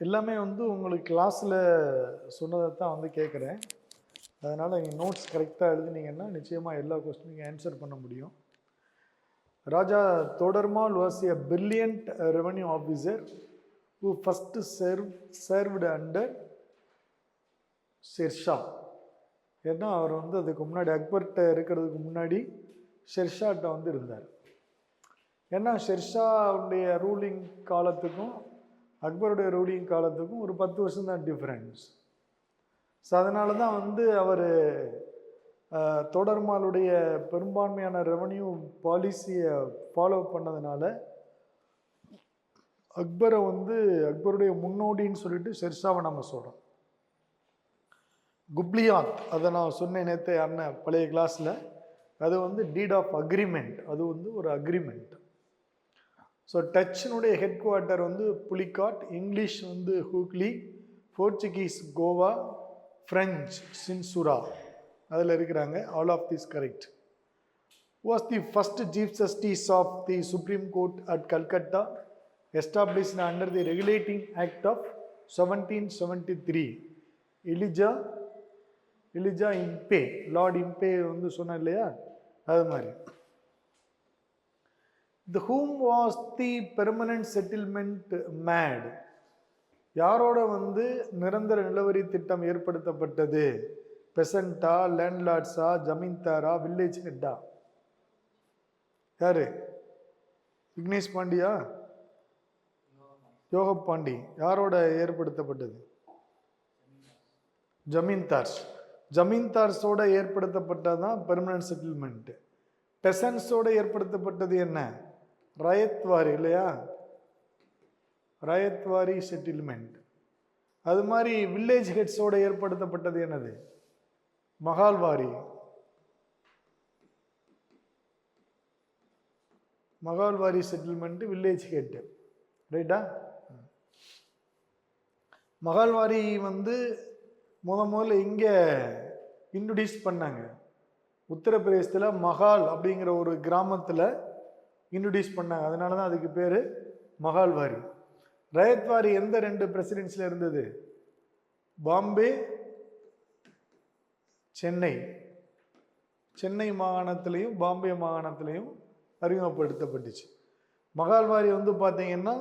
எல்லாமே வந்து உங்களுக்கு கிளாஸில் சொன்னதை தான் வந்து கேட்குறேன். அதனால் நீங்கள் நோட்ஸ் கரெக்டாக எழுதுனீங்கன்னா நிச்சயமாக எல்லா கொஸ்டினுக்கும் ஆன்சர் பண்ண முடியும். Raja Todarmal was a brilliant revenue officer who first served under Sher Shah. ஏன்னா அவர் வந்து அதுக்கு முன்னாடி அக்பர்கிட்ட இருக்கிறதுக்கு முன்னாடி ஷெர்ஷாட்ட வந்து இருந்தார். ஏன்னா ஷெர்ஷாவுடைய ரூலிங் காலத்துக்கும் அக்பருடைய ரூலிங் காலத்துக்கும் ஒரு 10 வருஷம் தான் டிஃப்ரென்ஸ். ஸோ அதனால தான் வந்து அவர் தோடர்மாலுடைய பெரும்பான்மையான ரெவன்யூ பாலிசியை ஃபாலோ பண்ணதுனால அக்பரை வந்து அக்பருடைய முன்னோடின்னு சொல்லிட்டு ஷெர்ஷாவை நம்ம சொல்கிறோம். குப்ளியாத், அதை நான் சொன்னேன் நேற்று அண்ணன் பழைய கிளாஸில். அது வந்து டீட் ஆஃப் அக்ரிமெண்ட், அது வந்து ஒரு அக்ரிமெண்ட். ஸோ டச்சினுடைய ஹெட் குவார்ட்டர் வந்து புலிகாட், இங்கிலீஷ் வந்து ஹூக்லி, போர்ச்சுகீஸ் கோவா, ஃப்ரெஞ்ச் சின்சுரா, அதில் இருக்கிறாங்க. All of this correct. Was the first chief justice of the supreme court at Calcutta, established under the Regulating Act of 1773. Elijah Impey, lord Impey வந்து சொன்ன இல்லையா, அது மாதிரி. The whom was the permanent settlement made? யாரோட வந்து நிரந்தர நிலவரி திட்டம் ஏற்படுத்தப்பட்டது? பெசண்டா, லேண்ட்லார்ட்ஸா, ஜமீன்தாரா, வில்லேஜ் ஹெட்டா? யாரு? விக்னேஷ் பாண்டியா, யோகப் பாண்டி. யாரோட ஏற்படுத்தப்பட்டது? ஜமீன்தார்ஸ். ஜமீன்தார்ஸோட ஏற்படுத்தப்பட்டதான் பெர்மனன்ட் செட்டில்மெண்ட். பெசன்ஸோட ஏற்படுத்தப்பட்டது என்ன? ரயத்வாரி இல்லையா, ரயத்வாரி செட்டில்மெண்ட். அது மாதிரி வில்லேஜ் ஹெட்ஸோட ஏற்படுத்தப்பட்டது என்னது? மகால்வாரி. மகால்வாரி செட்டில்மெண்ட், வில்லேஜ் ஹெட், ரைட்டா? மகால்வாரி வந்து முதல்ல இங்கே இன்ட்ரடியூஸ் பண்ணாங்க. உத்தரப்பிரதேசத்தில் மகால் அப்படிங்கிற ஒரு கிராமத்தில் இன்ட்ரடியூஸ் பண்ணாங்க. அதனால தான் அதுக்கு பேர் மகால்வாரி. ரயத்வாரி எந்த 2 பிரசிடென்சியில் இருந்தது? பாம்பே, சென்னை. சென்னை மாகாணத்திலையும் பாம்பே மாகாணத்திலையும் அறிமுகப்படுத்தப்பட்டுச்சு. மகால்வாரி வந்து பார்த்தீங்கன்னா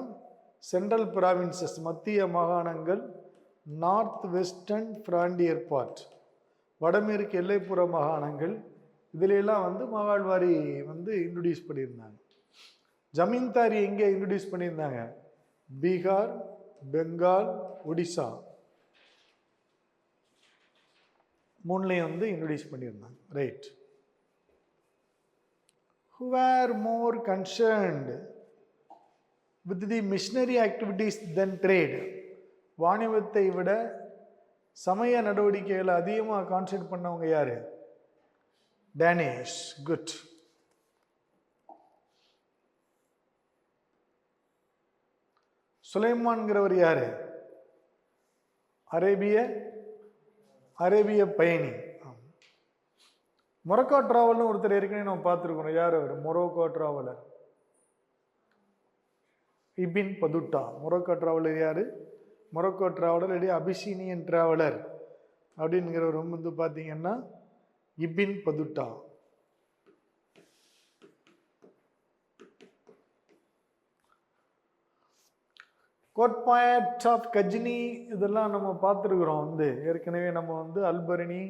சென்ட்ரல் ப்ராவின்சஸ், மத்திய மாகாணங்கள், நார்த் வெஸ்டர்ன் ஃப்ராண்டியர் பார்ட், வடமேற்கு எல்லைப்புற மாகாணங்கள், இதிலெல்லாம் வந்து மகால்வாரி வந்து இன்ட்ரடியூஸ் பண்ணியிருந்தாங்க. ஜமீன்தாரி எங்கே இன்ட்ரடியூஸ் பண்ணியிருந்தாங்க? பீகார், பெங்கால், ஒடிசா, 3லையும் வந்து இன்ட்ரடியூஸ் பண்ணியிருந்தாங்க. Right. Who were more concerned with the missionary activities than trade? வாணிபத்தை விட சமய நடவடிக்கைகளை அதிகமாக கான்சென்ட்ரேட் பண்ணவங்க யாரு? டேனிஷ். குட். சுலைமான்கிறவர் யாரு? அரேபிய பயணி. மொரோக்கோ டிராவல்னு ஒருத்தர் ஏற்கனவே நம்ம பார்த்துருக்கோம். யார் அவர்? Morocco traveller Ibn Battuta. Morocco traveller யாரு? மொரோக்கோ டிராவலர் இல்லையா அபிசீனியன் டிராவலர் அப்படிங்கிறவர் வந்து பார்த்தீங்கன்னா இபின் பதுட்டா. கோட்பாட் ஆஃப் கஜினி இதெல்லாம் நம்ம பார்த்துருக்குறோம். வந்து ஏற்கனவே நம்ம வந்து அல்பரணி,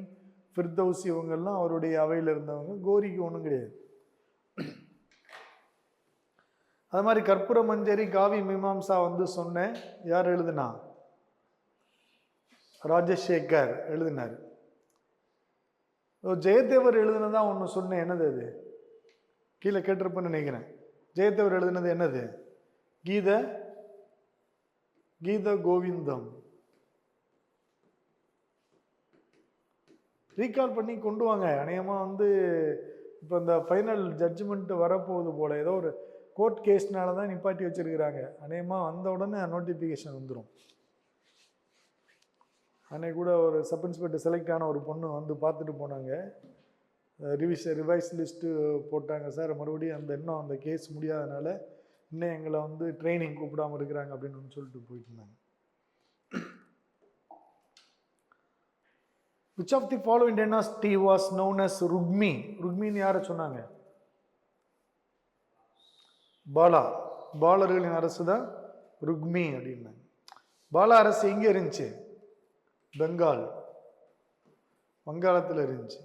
ஃபிர்தௌசி இவங்கெல்லாம் அவருடைய அவையில் இருந்தவங்க. கோரிக்கு ஒன்றும் கிடையாது. அது மாதிரி கற்பூர மஞ்சரி, காவி மீமாம்சா வந்து சொன்னேன். யார் எழுதுனா? ராஜசேகர் எழுதினார். ஜெயதேவர் எழுதுனதா ஒன்று சொன்னேன். என்னது அது? கீழே கேட்டிருப்பேன்னு நினைக்கிறேன். ஜெயதேவர் எழுதுனது என்னது? கீத கோவிந்தம். ரீகால் பண்ணி கொண்டு வாங்க. அநேகமாக வந்து இப்போ இந்த ஃபைனல் ஜட்ஜ்மெண்ட் வரப்போகுது போல். ஏதோ ஒரு கோர்ட் கேஸ்னால தான் நிப்பாட்டி வச்சுருக்கிறாங்க. அநேகமாக வந்த உடனே நோட்டிஃபிகேஷன் வந்துடும். அன்னைக்கு கூட ஒரு சப் இன்ஸ்பெக்டர் செலக்ட் ஆன ஒரு பொண்ணு வந்து பார்த்துட்டு போனாங்க. ரிவைஸ் லிஸ்ட்டு போட்டாங்க. சார் மறுபடியும் இன்னும் அந்த கேஸ் முடியாதனால இன்னும் எங்களை வந்து ட்ரைனிங் கூப்பிடாமல் இருக்கிறாங்க அப்படின்னு சொல்லிட்டு போயிட்டு இருந்தாங்க. Which of the following dynasty was known as Rugmi? ருக்மின்னு யாரை சொன்னாங்க? பாலர்களின் அரசு தான் ருக்மி அப்படின்னாங்க. பாலா அரசு எங்கே இருந்துச்சு? வங்காளத்தில் இருந்துச்சு.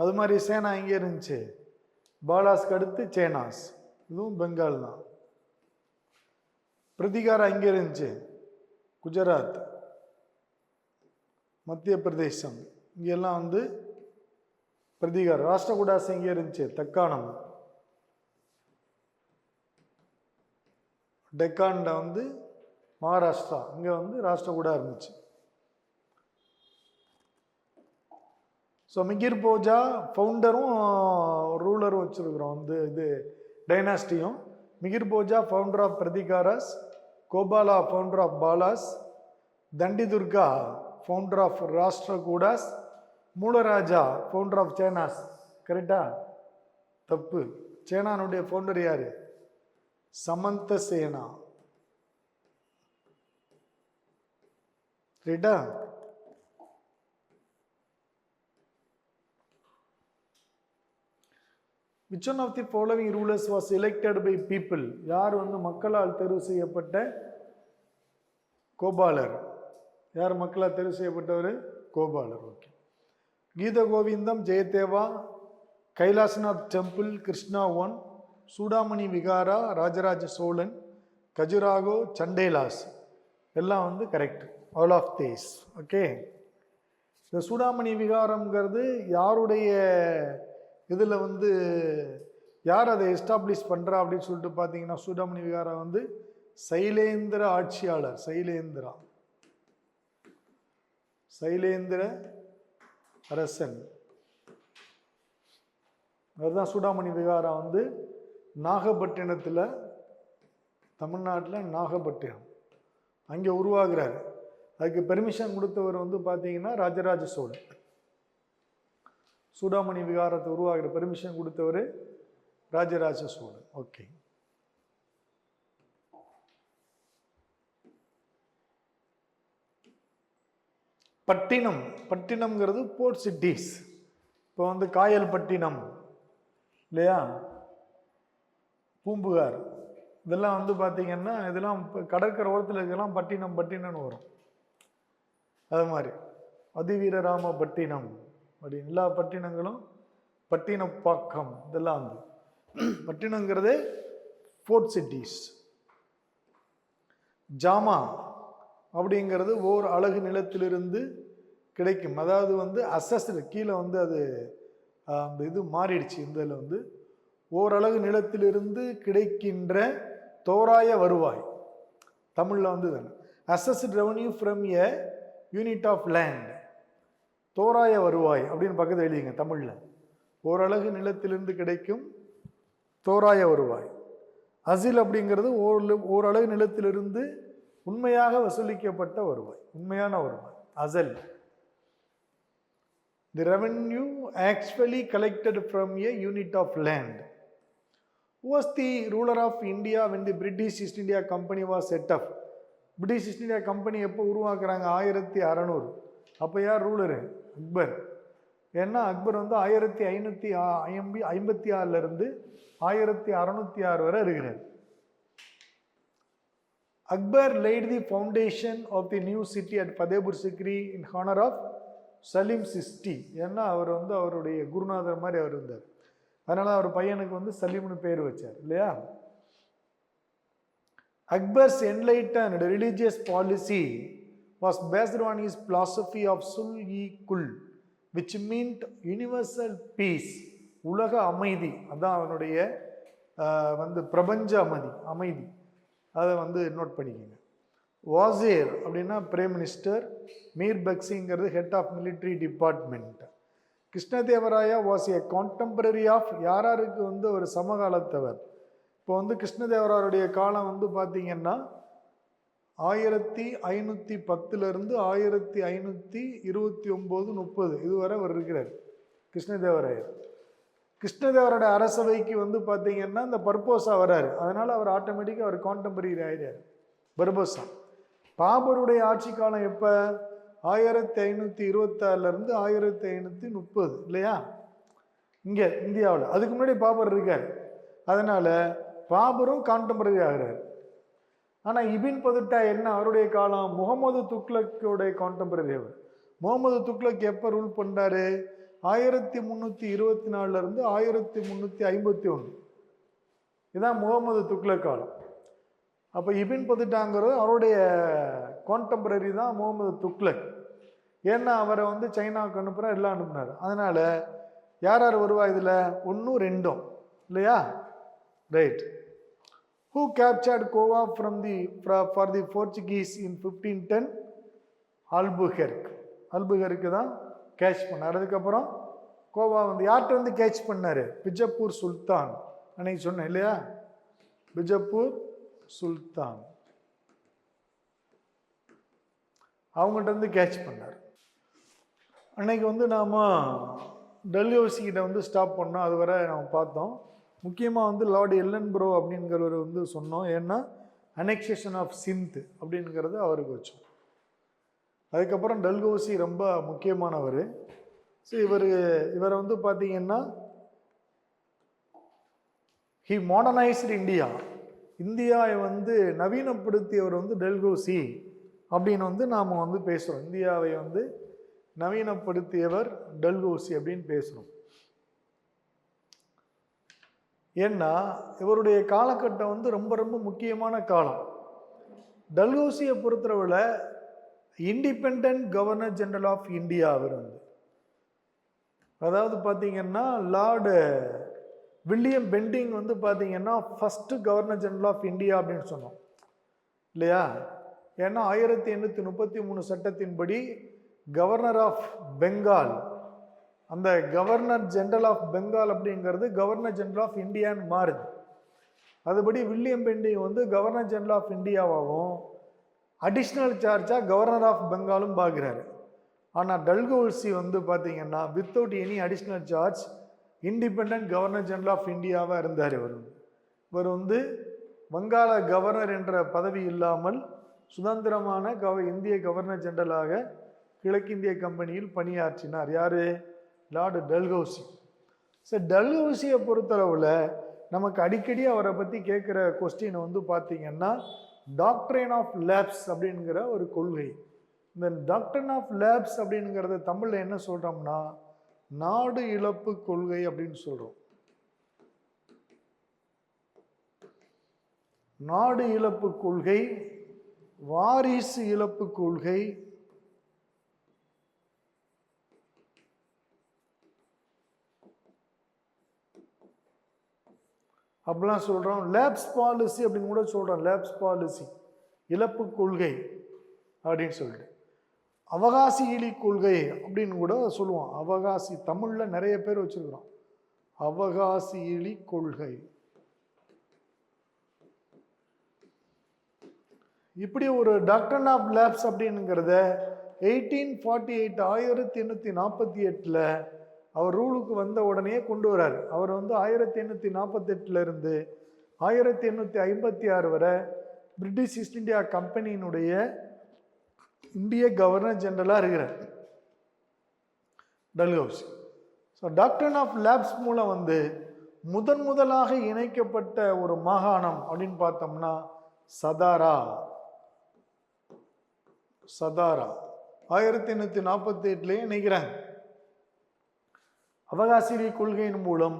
அது மாதிரி சேனா எங்கே இருந்துச்சு? பாலாஸ்க்கு அடுத்து சேனாஸ், இதுவும் பெங்கால் தான். பிரதிகாரா எங்கே இருந்துச்சு? குஜராத், மத்திய பிரதேசம், இங்கெல்லாம் வந்து பிரதிகாரம். ராஷ்டிரகூடாஸ் எங்கே இருந்துச்சு? தக்காணம், டெக்கான்ல வந்து மகாராஷ்டிரா, இங்கே வந்து ராஷ்டிரகூடா இருந்துச்சு. ஸோ மிகிர் போஜா ஃபவுண்டரும் ரூலரும் வச்சுருக்குறோம் வந்து இது டைனாஸ்டியும். Mihir Bhoja founder of Pratiharas, Gopala founder of Palas, Danti Durga founder of Rashtrakutas, Mularaja founder of Senas. கரெக்டா? தப்பு. சேனானுடைய ஃபவுண்டர் யாரு? சமந்த சேனா. ரைட்டா? Which one of the following rulers was elected by people? யார் வந்து மக்களால் தெரிவு செய்யப்பட்ட கோபாலர்? யார் மக்களால் தெரிவு செய்யப்பட்டவர்? கோபாலர். ஓகே. கீத கோவிந்தம், ஜெயதேவா, கைலாசநாத் டெம்பிள், கிருஷ்ணா 1, சூடாமணி விகாரா, ராஜராஜ சோழன், கஜுராகோ, சண்டேலாஸ், எல்லாம் வந்து correct. All of these. Okay. இந்த சூடாமணி விகாரம்ங்கிறது யாருடைய இதில் வந்து யார் அதை எஸ்டாப்ளிஷ் பண்ணுறா அப்படின்னு சொல்லிட்டு பார்த்தீங்கன்னா, சூடாமணி விகாரம் வந்து சைலேந்திர ஆட்சியாளர், சைலேந்திர அரசன். அதுதான் சூடாமணி விகாரம் வந்து நாகப்பட்டினத்தில், தமிழ்நாட்டில் நாகப்பட்டினம் அங்கே உருவாகிறார். அதுக்கு பெர்மிஷன் கொடுத்தவர் வந்து பார்த்தீங்கன்னா ராஜராஜ சோழன். சூடாமணி விகாரத்தை உருவாகிற பெர்மிஷன் கொடுத்தவர் ராஜராஜ சோழன். ஓகே. பட்டினம்ங்கிறது போர்ட் சிட்டிஸ். இப்போ வந்து காயல்பட்டினம் இல்லையா, பூம்புகார், இதெல்லாம் வந்து பார்த்தீங்கன்னா இதெல்லாம் கடற்கரை ஓரத்தில் இருக்கலாம், பட்டினம்னு வரும். அது மாதிரி அதிவீரராம பட்டினம் அப்படி எல்லா பட்டினங்களும், பட்டினப்பாக்கம், இதெல்லாம் வந்து பட்டினங்கிறது ஃபோர்ட் சிட்டிஸ். ஜாமா அப்படிங்கிறது ஓர் அலகு நிலத்திலிருந்து கிடைக்கும். அதாவது வந்து அசஸ்டு கீழே வந்து அது அந்த இது மாறிடுச்சு. இந்த இதில் வந்து ஓரளவு நிலத்திலிருந்து கிடைக்கின்ற தோராய வருவாய். தமிழில் வந்து assessed revenue from a unit of land. தோராய வருவாய் அப்படின்னு பக்கத்தில் எழுதிங்க தமிழில். ஓரளவு நிலத்திலிருந்து கிடைக்கும் தோராய வருவாய். அசில் அப்படிங்கிறது ஓரளவு நிலத்திலிருந்து உண்மையாக வசூலிக்கப்பட்ட வருவாய், உண்மையான வருவாய், அசல். The revenue actually collected from a unit of land. Who was the ruler of India when the British East India Company was set up? British East India Company எப்போ உருவாக்குறாங்க? 1600. அப்போ யார் ரூலரு? அக்பர். ஏன்னா அக்பர் வந்து 1556 1606 வரை இருக்கிறார். Akbar laid the foundation of the new city at Fatehpur Sikri in honor of Salim Sisti. ஏன்னா அவர் வந்து அவருடைய குருநாதர் மாதிரி அவர் இருந்தார். அதனால அவர் பையனுக்கு வந்து சலீம்னு பேர் வச்சார் இல்லையா. Akbar's enlightened religious policy was based on his philosophy of Sul-e-Kul, which meant universal peace, உலக அமைதி. அதான் அவனுடைய வந்து பிரபஞ்ச அமைதி. அதை வந்து நோட் பண்ணிக்கோங்க. வாசீர் அப்படின்னா பிரைம் மினிஸ்டர், மீர் பக்சிங்கிறது head of military department. Krishnadevaraya was a contemporary of யாராருக்கு வந்து ஒரு சமகாலத்தவர். இப்போ வந்து கிருஷ்ணதேவராயருடைய காலம் வந்து பார்த்தீங்கன்னா 1510 1529-30 இதுவரை அவர் இருக்கிறார் கிருஷ்ணதேவராயர். கிருஷ்ணதேவரோட அரசவைக்கு வந்து பார்த்தீங்கன்னா இந்த பர்போசா வராரு. அதனால அவர் ஆட்டோமேட்டிக்காக அவர் கான்டெம்பரரி ஆயிடாரு, பர்போசா. பாபருடைய ஆட்சி காலம் எப்போ? 1526 1530 இல்லையா? இங்கே இந்தியாவில் அதுக்கு முன்னாடி பாபர் இருக்கார். அதனால பாபரும் கான்டெம்பரரி ஆகிறார். ஆனால் இபின் பதுட்டா என்ன, அவருடைய காலம் முகமது துக்ளக்குடைய கான்டெம்பரரி. அவர் முகமது துக்ளக் எப்போ ரூல் பண்ணாரு? 1324 1351. இதுதான் முகமது துக்ளக் காலம். அப்போ இபின் பதுட்டாங்கிறது அவருடைய கான்டெம்பரரி தான் முகமது துக்ளக். ஏன்னா அவரை வந்து சைனாவுக்கு அனுப்புகிறார், எல்லாம் அனுப்புனார். அதனால யார் யார் வருவா இதில்? 1 2 இல்லையா? Right. Who captured Goa for the Portuguese in 1510? அல்புகெர்க். அல்புகெர்க்கு தான் கேட்ச் பண்ணார். அதுக்கப்புறம் கோவா வந்து யார்கிட்ட வந்து கேட்ச் பண்ணார்? பிஜப்பூர் சுல்தான். அன்னைக்கு சொன்னேன் இல்லையா? பிஜப்பூர் சுல்தான் அவங்ககிட்ட வந்து கேட்ச் பண்ணார். அன்னைக்கு வந்து நாம் டல்ஹௌசிகிட்ட வந்து ஸ்டாப் பண்ணோம். அது வரை நம்ம பார்த்தோம். முக்கியமாக வந்து லார்டு எல்லன்பரோ அப்படிங்கிறவர் வந்து சொன்னோம். ஏன்னா அனெக்சேஷன் ஆஃப் சிந்த் அப்படிங்கிறது அவருக்கு வச்சோம். அதுக்கப்புறம் டல்ஹௌசி ரொம்ப முக்கியமானவர். ஸோ இவரை வந்து பார்த்தீங்கன்னா ஹி மாடர்னைஸ்டு இந்தியா. இந்தியாவை வந்து நவீனப்படுத்தியவர் வந்து டல்ஹௌசி அப்படின்னு வந்து நாம் வந்து பேசுகிறோம். இந்தியாவை வந்து நவீனப்படுத்தியவர் டல்ஹௌசி அப்படின்னு பேசுகிறோம். ஏன்னா இவருடைய காலகட்டம் வந்து ரொம்ப ரொம்ப முக்கியமான காலம். டல்ஹௌசியை பொறுத்தளவில் independent governor general of India அவர் வந்து, அதாவது பார்த்தீங்கன்னா லார்டு வில்லியம் பெண்டிங் வந்து பார்த்தீங்கன்னா first governor general of India அப்படின்னு சொன்னோம் இல்லையா? ஏன்னா 1833 சட்டத்தின்படி கவர்னர் ஆஃப் பெங்கால், அந்த கவர்னர் ஜெனரல் ஆஃப் பெங்கால் அப்படிங்கிறது கவர்னர் ஜெனரல் ஆஃப் இந்தியான்னு மாறுது. அதுபடி வில்லியம் பெண்டிங் வந்து கவர்னர் ஜெனரல் ஆஃப் இந்தியாவாகவும் அடிஷ்னல் சார்ஜாக கவர்னர் ஆஃப் பெங்காலும் பார்க்குறாரு. ஆனால் டல்ஹௌசி வந்து பார்த்தீங்கன்னா without any additional charge independent governor general of இந்தியாவாக இருந்தார். இவர் வந்து வங்காள கவர்னர் என்ற பதவி இல்லாமல் சுதந்திரமான இந்திய கவர்னர் ஜெனரலாக கிழக்கிந்திய கம்பெனியில் பணியாற்றினார். யார்? Lord Dalhousie. ஸோ டல்ஹௌசியை பொறுத்தளவில் நமக்கு அடிக்கடி அவரை பற்றி கேட்குற கொஸ்டின் வந்து பார்த்தீங்கன்னா டாக்ட்ரைன் ஆஃப் லேப்ஸ் அப்படிங்கிற ஒரு கொள்கை. இந்த டாக்ட்ரைன் ஆஃப் லேப்ஸ் அப்படிங்கிறத தமிழில் என்ன சொல்கிறோம்னா நாடு இழப்பு கொள்கை அப்படின்னு சொல்கிறோம். நாடு இழப்பு கொள்கை, வாரிசு இழப்பு கொள்கை, அப்படிலாம் சொல்கிறோம். லேப்ஸ் பாலிசி அப்படின்னு கூட சொல்கிறோம். லேப்ஸ் பாலிசி இழப்பு கொள்கை அப்படின்னு சொல்லிட்டு அவகாசி இழி கொள்கை அப்படின்னு கூட சொல்லுவோம். அவகாசி தமிழில் நிறைய பேர் வச்சுருக்கிறோம். அவகாசி இழி கொள்கை. இப்படி ஒரு டாக்டர் ஆஃப் லேப்ஸ் அப்படிங்கிறத 1848 1848 அவர் ரூலுக்கு வந்த உடனே கொண்டு வரார். அவர் வந்து 1848 1856 வரை பிரிட்டிஷ் ஈஸ்ட் இந்தியா கம்பெனியினுடைய இந்திய கவர்னர் ஜெனரலாக இருக்கிறார் Dalhousie. So doctrine of lapse மூலம் வந்து முதலாக இணைக்கப்பட்ட ஒரு மாகாணம் அப்படின்னு பார்த்தோம்னா சதாரா. 1848 இணைக்கிறாங்க. அவகாசி கொள்கையின் மூலம்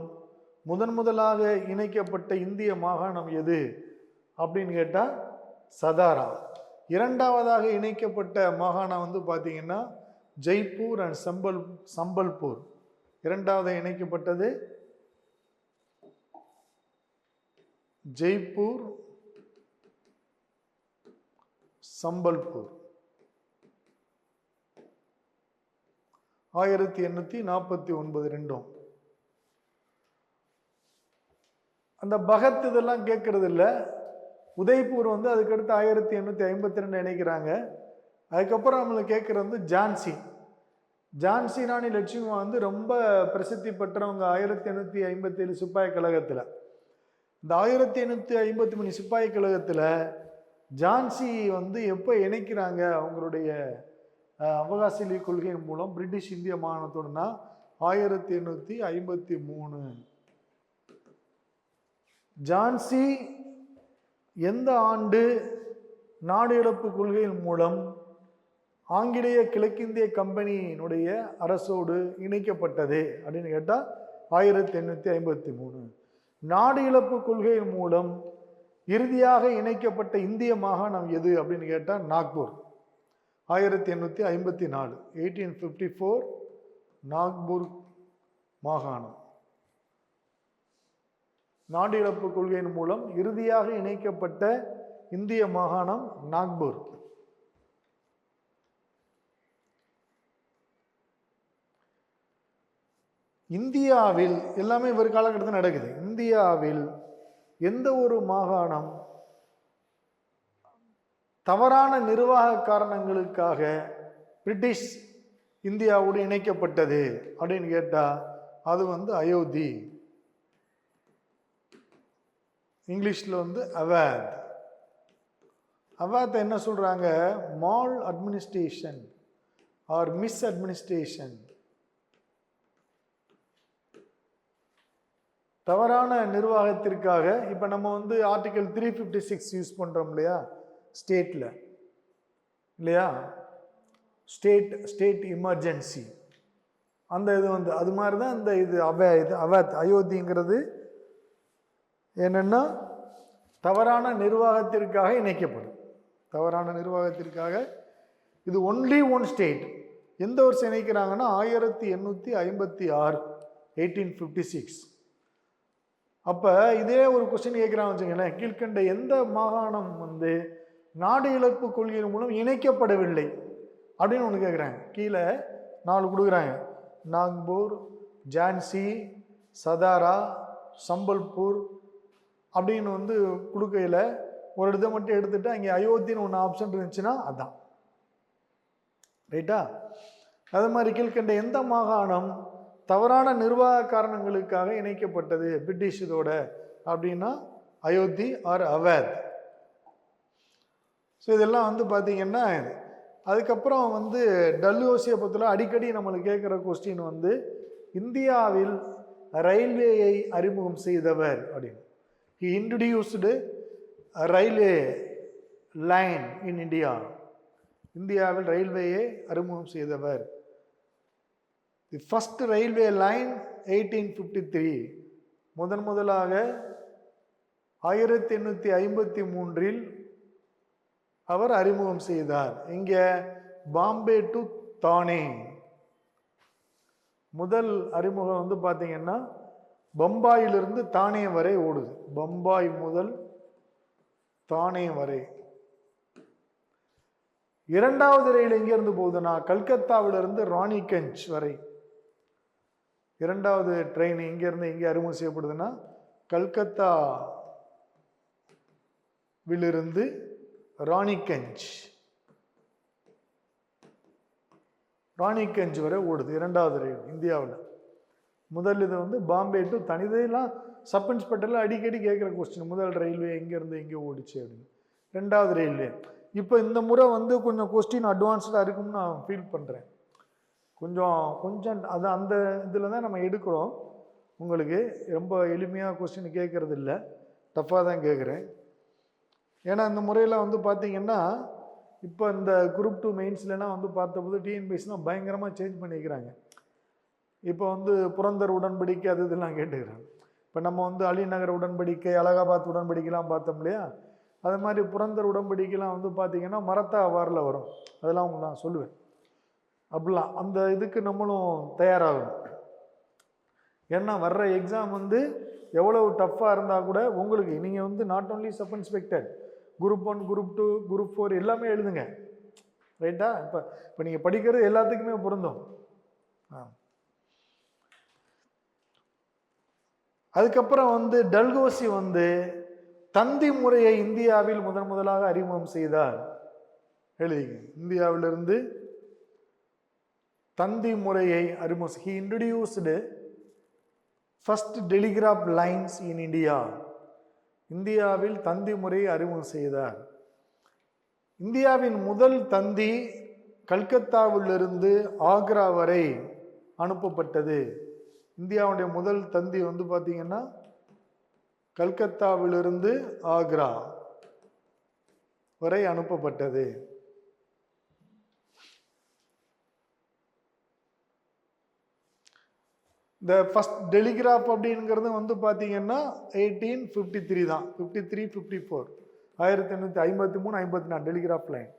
முதலாக இணைக்கப்பட்ட இந்திய மாகாணம் எது அப்படின்னு கேட்டால் சதாரா. இரண்டாவதாக இணைக்கப்பட்ட மாகாணம் வந்து பார்த்தீங்கன்னா ஜெய்ப்பூர் அண்ட் சம்பல்பூர். இரண்டாவது இணைக்கப்பட்டது ஜெய்ப்பூர், சம்பல்பூர். 1849 ரெண்டும். அந்த பகத் இதெல்லாம் கேட்கறது இல்லை. உதய்பூர் வந்து அதுக்கடுத்து 1852 இணைக்கிறாங்க. அதுக்கப்புறம் நம்மளுக்கு கேட்குறது வந்து ஜான்சி ராணி லட்சுமி வந்து ரொம்ப பிரசித்தி பெற்றவங்க 1857 சிப்பாய் கழகத்தில். இந்த 1853 சிப்பாய் கழகத்தில் ஜான்சி வந்து எப்போ இணைக்கிறாங்க அவங்களுடைய அவகாசிலி கொள்கையின் மூலம் பிரிட்டிஷ் இந்திய மாகாணத்தோடனா 1853. ஜான்சி எந்த ஆண்டு நாடு இழப்பு கொள்கையின் மூலம் ஆங்கிலேய கிழக்கிந்திய கம்பெனியினுடைய அரசோடு இணைக்கப்பட்டது அப்படின்னு கேட்டால் 1853. நாடு இழப்பு கொள்கையின் மூலம் இறுதியாக இணைக்கப்பட்ட இந்திய மாகாணம் எது அப்படின்னு கேட்டால் நாக்பூர், 1854. 1854 நாக்பூர் மாகாணம். நாடு இழப்பு கொள்கையின் மூலம் இறுதியாக இணைக்கப்பட்ட இந்திய மாகாணம் நாக்பூர். இந்தியாவில் எல்லாமே ஒரு காலகட்டத்தில் நடக்குது. இந்தியாவில் எந்த ஒரு மாகாணம் தவறான நிர்வாக காரணங்களுக்காக பிரிட்டிஷ் இந்தியாவோடு இணைக்கப்பட்டது அப்படின்னு கேட்டா அது அயோத்தி. இங்கிலீஷ்ல அவாத். அவாத் என்ன சொல்றாங்க? Mall administration R miss administration, தவறான நிர்வாகத்திற்காக. இப்போ நம்ம ஆர்டிகல் 356 யூஸ் பண்ணுறோம் இல்லையா ஸ்டேட்டில், இல்லையா ஸ்டேட் எமர்ஜென்சி, அந்த இது அது மாதிரி தான் இந்த இது அவாத் அயோத்திங்கிறது என்னென்னா தவறான நிர்வாகத்திற்காக இணைக்கப்படும். தவறான நிர்வாகத்திற்காக இது ஒன்லி ஒன் ஸ்டேட். எந்த வருஷம் இணைக்கிறாங்கன்னா 1856, 1856. அப்போ இதே ஒரு கொஸ்டின் கேட்குறாங்க வச்சுங்களேன், கீழ்கண்ட எந்த மாகாணம் நாடு இழப்பு கொள்கையின் மூலம் இணைக்கப்படவில்லை அப்படின்னு ஒன்று கேட்குறாங்க. கீழே 4 கொடுக்குறாங்க. நாக்பூர், ஜான்சி, சதாரா, சம்பல்பூர் அப்படின்னு கொடுக்கையில் ஒரு இடத்த மட்டும் எடுத்துட்டு அங்கே அயோத்தின்னு ஒன்று ஆப்ஷன் இருந்துச்சுன்னா அதான் ரைட்டா. அது மாதிரி கீழ்கண்ட எந்த மாகாணம் தவறான நிர்வாக காரணங்களுக்காக இணைக்கப்பட்டது பிரிட்டிஷ் இதோட அப்படின்னா அயோத்தி ஆர் அவாத். ஸோ இதெல்லாம் பார்த்தீங்கன்னா அதுக்கப்புறம் டல்ஹௌசியை பற்றில அடிக்கடி நம்மளுக்கு கேட்குற கொஸ்டின் இந்தியாவில் ரயில்வேயை அறிமுகம் செய்தவர் அப்படின்னு. He introduced a railway line in India. இந்தியாவில் ரயில்வேயை அறிமுகம் செய்தவர். The first railway line 1853. முதலாக 1853 அவர் அறிமுகம் செய்தார். இங்கே பாம்பே டு தானே முதல் அறிமுகம் பார்த்தீங்கன்னா பம்பாயிலிருந்து தானே வரை ஓடுது. பம்பாய் முதல் தானே வரை. இரண்டாவது ரயில் எங்கிருந்து போகுதுன்னா கல்கத்தாவிலிருந்து ராணிகஞ்ச் வரை. இரண்டாவது ட்ரெயின் எங்கிருந்து எங்கே அறிமுகம் செய்யப்படுதுன்னா கல்கத்தாவிலிருந்து ராணிகஞ்ச் வரை ஓடுது இரண்டாவது ரயில் இந்தியாவில். முதல் இது பாம்பே டு தனிதெல்லாம் சப் இன்ஸ்பெக்டர்ல அடிக்கடி கேட்குற கொஸ்டின், முதல் ரயில்வே எங்கேருந்து எங்கே ஓடிச்சு அப்படின்னு. ரெண்டாவது ரயில்வே இப்போ இந்த முறை கொஞ்சம் கொஸ்டின் அட்வான்ஸ்டாக இருக்கும்னு நான் ஃபீல் பண்ணுறேன். கொஞ்சம் அது அந்த இதில் தான் நம்ம எடுக்கிறோம். உங்களுக்கு ரொம்ப எளிமையாக கொஸ்டின் கேட்கறது இல்லை, டஃப்பாக தான் கேட்குறேன். ஏன்னா இந்த முறையில் பார்த்தீங்கன்னா இப்போ இந்த குரூப் 2 மெயின்ஸ்லாம் பார்த்தபோது டிஎன்பிஎஸ்லாம் பயங்கரமாக சேஞ்ச் பண்ணிக்கிறாங்க. இப்போ புரந்தர் உடன்படிக்கை அது இதெல்லாம் கேட்டுக்கிறாங்க. இப்போ நம்ம அலிநகர் உடன்படிக்கை, அலகாபாத் உடன்படிக்கைலாம் பார்த்தோம் இல்லையா, அது மாதிரி புரந்தர் உடன்படிக்கைலாம் பார்த்தீங்கன்னா மரத்தா அவாரில் வரும். அதெல்லாம் உங்களுக்கு நான் சொல்லுவேன். அப்படிலாம் அந்த இதுக்கு நம்மளும் தயாராகணும். ஏன்னா வர்ற எக்ஸாம் எவ்வளவு டஃப்பாக இருந்தால் கூட உங்களுக்கு நீங்கள் not only sub inspector, group 1, group 2, group 4 எல்லாமே எழுதுங்க ரைட்டா. இப்போ நீங்கள் படிக்கிறது எல்லாத்துக்குமே பொருந்தும். அதுக்கப்புறம் டல்ஹௌசி தந்தி முறையை இந்தியாவில் முதலாக அறிமுகம் செய்தார். எழுதிங்க, இந்தியாவிலிருந்து தந்தி முறையை அறிமுகம். He introduced first telegraph lines in India. இந்தியாவில் தந்தி முறையை அறிமுகம் செய்தார். இந்தியாவின் முதல் தந்தி கல்கத்தாவிலிருந்து ஆக்ரா வரை அனுப்பப்பட்டது. இந்தியாவுடைய முதல் தந்தி வந்து பார்த்தீங்கன்னா கல்கத்தாவிலிருந்து ஆக்ரா வரை அனுப்பப்பட்டது. இந்த ஃபர்ஸ்ட் டெலிகிராஃப் அப்படிங்கிறது வந்து பார்த்தீங்கன்னா 1853 தான். 53, 54, 1853, 54 டெலிகிராஃப் லைன்.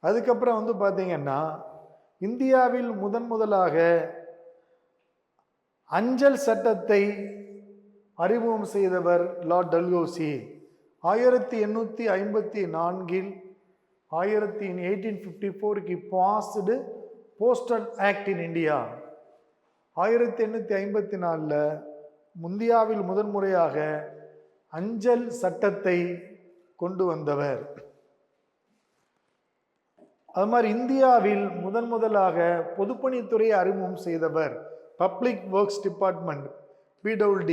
அதுக்கப்புறம் வந்து பார்த்தீங்கன்னா இந்தியாவில் முதலாக அஞ்சல் சட்டத்தை அறிமுகம் செய்தவர் Lord Dalhousie. 1854 1854 passed postal act in India. 1854 இந்தியாவில் முதன்முறையாக அஞ்சல் சட்டத்தை கொண்டு வந்தவர். அது மாதிரி இந்தியாவில் முதலாக பொதுப்பணித்துறையை அறிமுகம் செய்தவர் பப்ளிக் ஒர்க்ஸ் டிபார்ட்மெண்ட், PWD.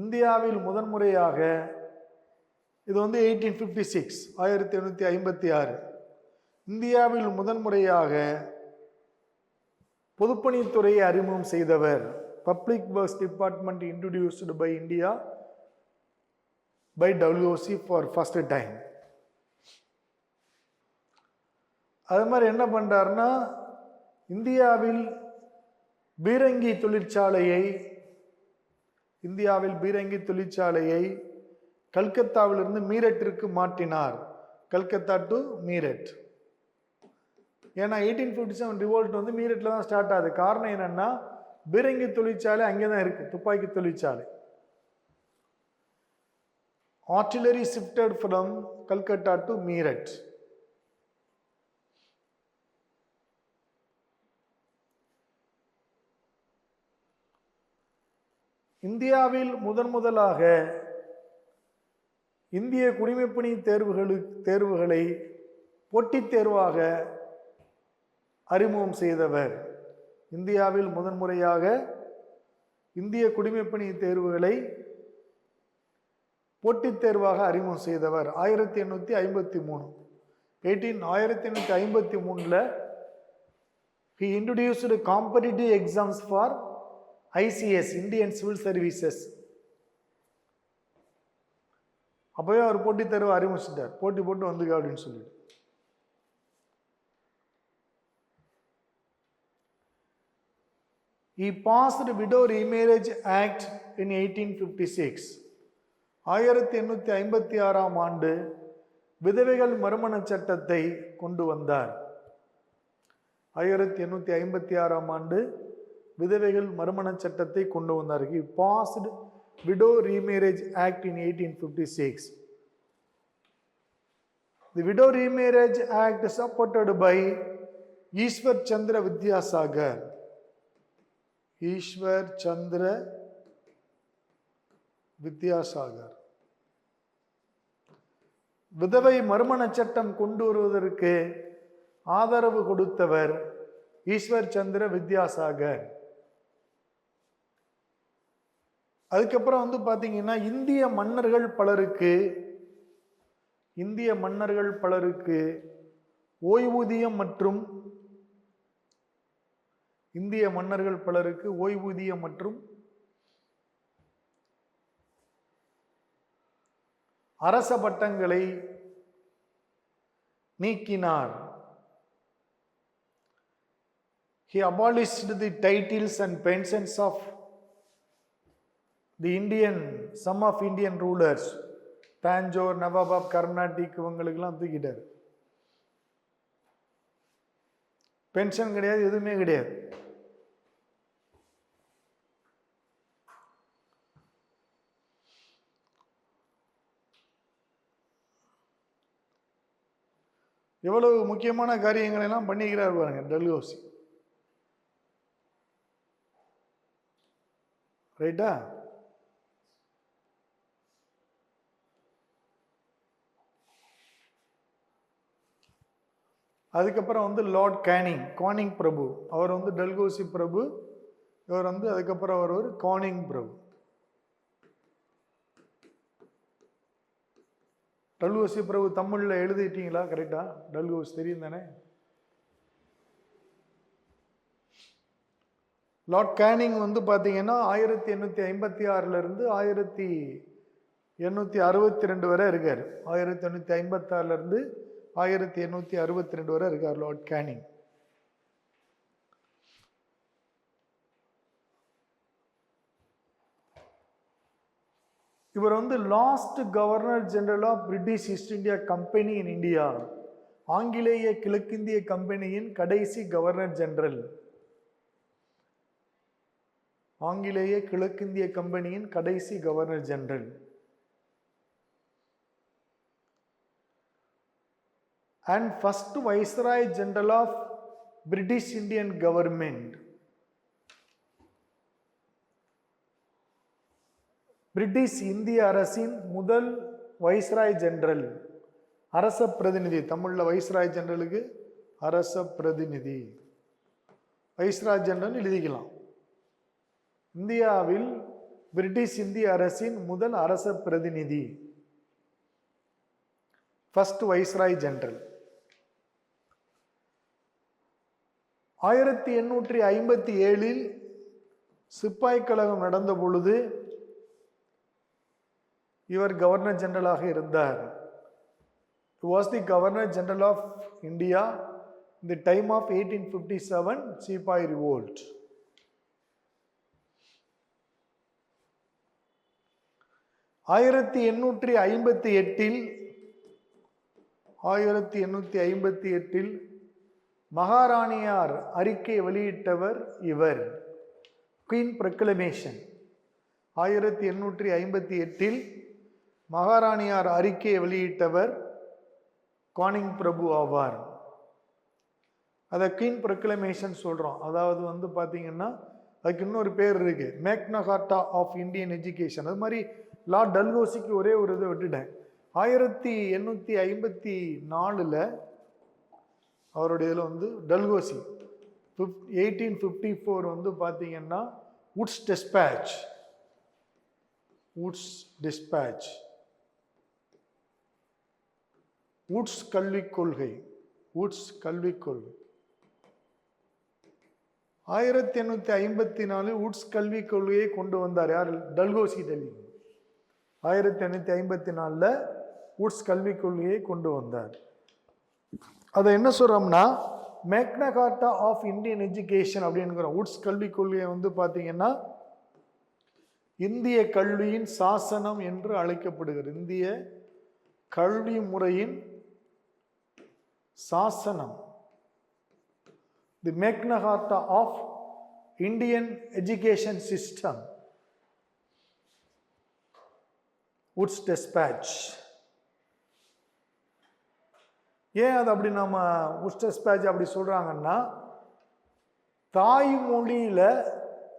இந்தியாவில் முதன்முறையாக இது வந்து 1856, 1856 இந்தியாவில் முதன்முறையாக பொதுப்பணித்துறையை அறிமுகம் செய்தவர் public works department introduced by India by W C for first time. அது மாதிரி என்ன பண்றாருன்னா இந்தியாவில் பீரங்கி தொழிற்சாலையை கல்கத்தாவிலிருந்து மீரட்டிற்கு மாற்றினார். கல்கத்தா டு மீரட். ஏன்னா 1857 ரிவோல்ட் வந்து மீரட்ல தான் ஸ்டார்ட் ஆகுது. காரணம் என்னன்னா பீரங்கி தொழிற்சாலை அங்கே தான் இருக்கு, துப்பாக்கி தொழிற்சாலை. Artillery shifted from Calcutta to Meerut. இந்தியாவில் முதலாக இந்திய குடிமைப்பணி தேர்வுகளை போட்டித் தேர்வாக அறிமுகம் செய்தவர். இந்தியாவில் முதன்முறையாக இந்திய குடிமைப்பணி தேர்வுகளை போட்டித் தேர்வாக அறிமுகம் செய்தவர் 1853. 1853 he introduced competitive exams for ICS, Indian Civil Services. அப்பவே அவர் போட்டித் தேர்வு அறிமுகிச்சிட்டார். போட்டி போட்டு வந்துக்க அப்படின்னு சொல்லிட்டு. He passed Widow Remarriage Act in 1856. 1856 ஆண்டு விதவைகள் மறுமண சட்டத்தை கொண்டு வந்தார். 1856 ஆண்டு விதவைகள் மறுமண சட்டத்தை கொண்டு வந்தார். He passed Widow Remarriage Act in 1856. The Widow Remarriage Act supported by Ishwar Chandra Vidyasagar. Ishwar சந்திர வித்யாசாகர் விதவை மறுமண சட்டம் கொண்டு வருவதற்கு ஆதரவு கொடுத்தவர் ஈஸ்வர் சந்திர வித்யாசாகர். அதுக்கப்புறம் வந்து பாத்தீங்கன்னா இந்திய மன்னர்கள் பலருக்கு ஓய்வூதியம் மற்றும் அரச பட்டங்களை நீக்கினார். He abolished the titles and pensions of some of Indian rulers. தாஞ்சோர், நவாப், கர்நாடிக் இவங்களுக்கெல்லாம் தூக்கிட்டார். பென்ஷன் கிடையாது, எதுவுமே கிடையாது. எவ்வளவு முக்கியமான காரியங்களை எல்லாம் பண்ணிக்கிறார் பாருங்க டல்ஹௌசி. ரைட்டா? அதுக்கப்புறம் வந்து லார்ட் கானிங் பிரபு. அவர் வந்து டல்ஹௌசி பிரபு. இவர் வந்து அதுக்கப்புறம் அவர் ஒரு கானிங் பிரபு. டல்ஹௌசி பிரபு தமிழ்ல எழுதிட்டீங்களா? கரெக்டா? டல்ஹௌசி தெரியும் தானே? லார்ட் கேனிங் வந்து பார்த்தீங்கன்னா 1856 1862 வரை இருக்கார். 1856 1862 வரை இருக்கார் லார்ட் கேனிங். இவர் வந்து last governor general of British East India company in India, ஆங்கிலேய கிழக்கிந்திய கம்பெனியின் கடைசி கவர்னர் ஜெனரல். ஆங்கிலேய கிழக்கிந்திய கம்பெனியின் கடைசி governor general. And first viceroy general of British Indian government. British இந்திய அரசின் முதல் வைஸ்ராய் ஜெனரல். அரச பிரதிநிதி, தமிழ்ல வைஸ்ராய் ஜெனரலுக்கு அரச பிரதிநிதி, வைஸ்ராய் ஜெனரல் எழுதிக்கலாம். இந்தியாவில் பிரிட்டிஷ் இந்திய அரசின் முதல் அரச பிரதிநிதி, ஃபர்ஸ்ட் வைஸ்ராய் ஜெனரல். 1857 சிப்பாய் கழகம் நடந்த பொழுது இவர் கவர்னர் ஜெனரலாக இருந்தார். He was the Governor General of India in the time of 1857 Sepoy Revolt. 1858 மகாராணியார் அறிக்கை வெளியிட்டவர் இவர். Queen proclamation. 1858 மகாராணியார் அறிக்கையை வெளியிட்டவர் கானிங் பிரபு ஆவார். அதை குயின் ப்ரொக்ளமேஷன் சொல்கிறோம். அதாவது வந்து பார்த்தீங்கன்னா அதுக்கு இன்னொரு பேர் இருக்கு, மேக்னா கார்ட்டா ஆஃப் இந்தியன் எஜுகேஷன். அது மாதிரி லார்ட் டல்ஹௌசிக்கு ஒரே ஒரு இதை விட்டுட்டேன். 1854 அவருடைய இதில் வந்து டல்ஹௌசி 1854 வந்து பார்த்தீங்கன்னா வுட்ஸ் டிஸ்பேட்ச், வுட்ஸ் கல்விக் கொள்கை. 1854 வுட்ஸ் கல்விக் கொள்கையை கொண்டு வந்தார். யார்? டல்ஹௌசி. டெல்லி 1854 வுட்ஸ் கல்விக் கொள்கையை கொண்டு வந்தார். அதை என்ன சொல்றோம்னா மேக்னா Carta of Indian education அப்படின்னுக்கிறோம். Woods கல்விக் கொள்கையை வந்து பார்த்தீங்கன்னா இந்திய கல்வியின் சாசனம் என்று அழைக்கப்படுகிறது. இந்திய கல்வி முறையின் சாசனம், the Magna Carta of Indian education system, Wood's despatch. ஏன் அது அப்படி நம்ம வுட்ஸ் டிஸ்பேட்ச் அப்படி சொல்றாங்கன்னா,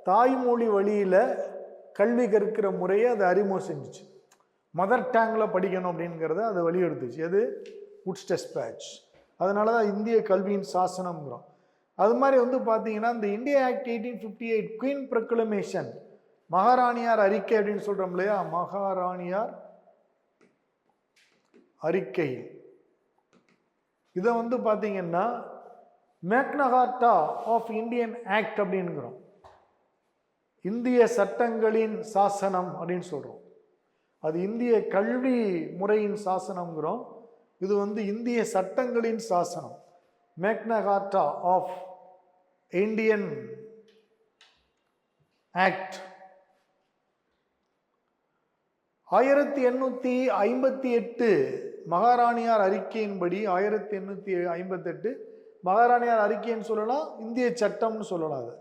தாய்மொழி வழியில கல்வி கற்கிற முறையை அதை அறிமுகம் செஞ்சிச்சு. மதர் டேங்கில் படிக்கணும் அப்படிங்கிறத அதை வலியுறுத்துச்சு. அது வுட்ஸ் டிஸ்பேட்ச். அதனால தான் இந்திய கல்வியின் சாசனம்ங்கிறோம். அது மாதிரி வந்து பார்த்தீங்கன்னா இந்த இந்தியா ஆக்ட் 1858 குயின் ப்ரொக்ளமேஷன், மகாராணியார் அறிக்கை அப்படின்னு சொல்றோம் இல்லையா, மகாராணியார் அறிக்கை. இதை வந்து பார்த்தீங்கன்னா மேக்னா கார்ட்டா ஆஃப் இந்தியன் ஆக்ட் அப்படின்கிறோம். இந்திய சட்டங்களின் சாசனம் அப்படின்னு சொல்றோம். அது இந்திய கல்வி முறையின் சாசனம்ங்கிறோம். இது வந்து இந்திய சட்டங்களின் சாசனம், மேக்னா கார்ட்டா ஆஃப் இந்தியன் ஆக்ட். 1858 மகாராணியார் அறிக்கையின்படி, 1858 மகாராணியார் அறிக்கைன்னு சொல்லலாம், இந்திய சட்டம்னு சொல்லலாம். அது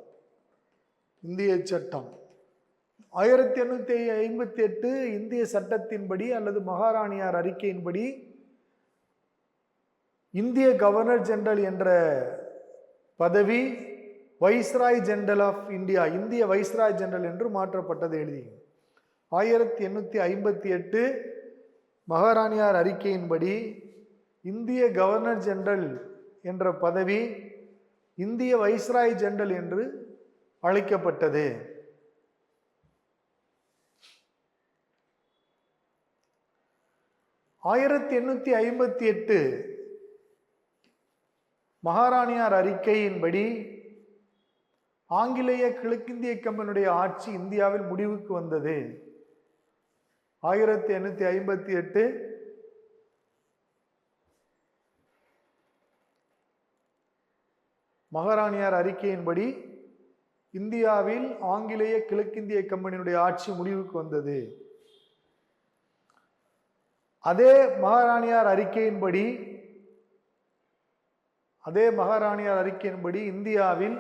இந்திய சட்டம். 1858 இந்திய சட்டத்தின்படி அல்லது மகாராணியார் அறிக்கையின்படி இந்திய கவர்னர் ஜெனரல் என்ற பதவி வைஸ்ராய் ஜெனரல் ஆஃப் இந்தியா, இந்திய வைஸ்ராய் ஜெனரல் என்று மாற்றப்பட்டது. எழுதி 1858 மகாராணியார் அறிக்கையின்படி இந்திய கவர்னர் ஜெனரல் என்ற பதவி இந்திய வைஸ்ராய் ஜெனரல் என்று அழைக்கப்பட்டது. (1858) மகாராணியார் அறிக்கையின்படி ஆங்கிலேய கிழக்கிந்திய கம்பெனியுடைய ஆட்சி இந்தியாவில் முடிவுக்கு வந்தது? 1858, மகாராணியார் அறிக்கையின்படி இந்தியாவில் ஆங்கிலேய கிழக்கிந்திய கம்பெனியுடைய ஆட்சி முடிவுக்கு வந்தது. அதே மகாராணியார் அறிக்கையின்படி இந்தியாவில்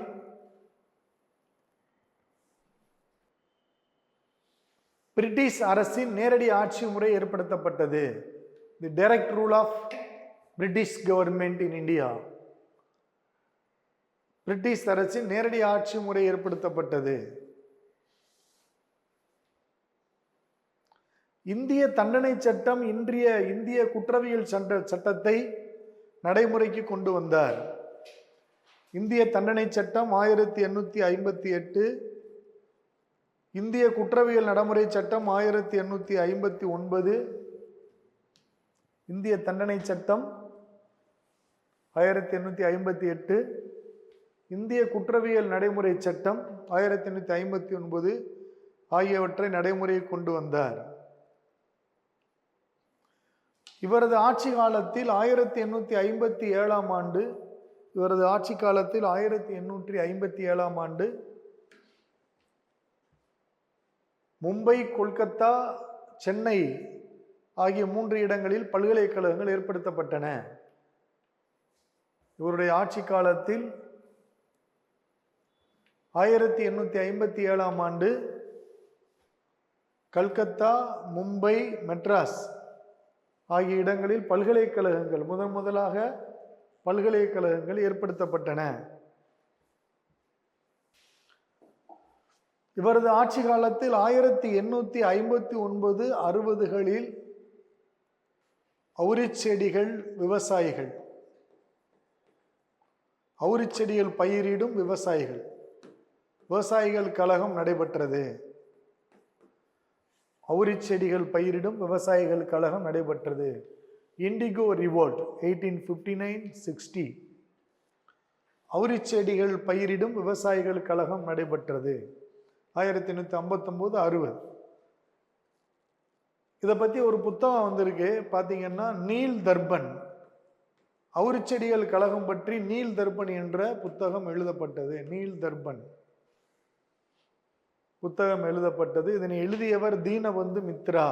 பிரிட்டிஷ் அரசின் நேரடி ஆட்சி முறை ஏற்படுத்தப்பட்டது. The direct rule of British government in India. British அரசின் நேரடி ஆட்சி முறை ஏற்படுத்தப்பட்டது. இந்திய தண்டனை சட்டம் இன்றைய இந்திய குற்றவியல் சட்டத்தை நடைமுறைக்கு கொண்டு வந்தார். இந்திய தண்டனை சட்டம் 1858, இந்திய குற்றவியல் நடைமுறை சட்டம் 1859, இந்திய தண்டனை சட்டம் 1858, இந்திய குற்றவியல் நடைமுறை சட்டம் 1859 ஆகியவற்றை நடைமுறையை கொண்டு வந்தார். இவரது ஆட்சி காலத்தில் 1857 ஆண்டு இவரது ஆட்சி காலத்தில் 1857 ஆண்டு மும்பை, கொல்கத்தா, சென்னை ஆகிய 3 இடங்களில் பல்கலைக்கழகங்கள் ஏற்படுத்தப்பட்டன. இவருடைய ஆட்சி காலத்தில் 1857 ஆண்டு கல்கத்தா, மும்பை, மெட்ராஸ் ஆகிய இடங்களில் பல்கலைக்கழகங்கள் முதலாக பல்கலைக்கழகங்கள் ஏற்படுத்தப்பட்டன. இவரது ஆட்சி காலத்தில் 1859, 60களில் அவுரிச்செடிகள் பயிரிடும் விவசாயிகள் கழகம் நடைபெற்றது. அவுரிச்செடிகள் பயிரிடும் விவசாயிகள் கழகம் நடைபெற்றது. Indigo revolt 1859-60. அவுரிச்செடிகள் பயிரிடும் விவசாயிகள் கழகம் நடைபெற்றது. 1859-60. இதை பற்றி ஒரு புத்தகம் வந்திருக்கு பார்த்தீங்கன்னா, நீல் தர்பன், அவுரிச்செடிகள் கழகம் பற்றி நீல் தர்பன் என்ற புத்தகம் எழுதப்பட்டது. நீல் தர்பன் புத்தகம் எழுதப்பட்டது. இதனை எழுதியவர் தீனபந்து மித்ரா.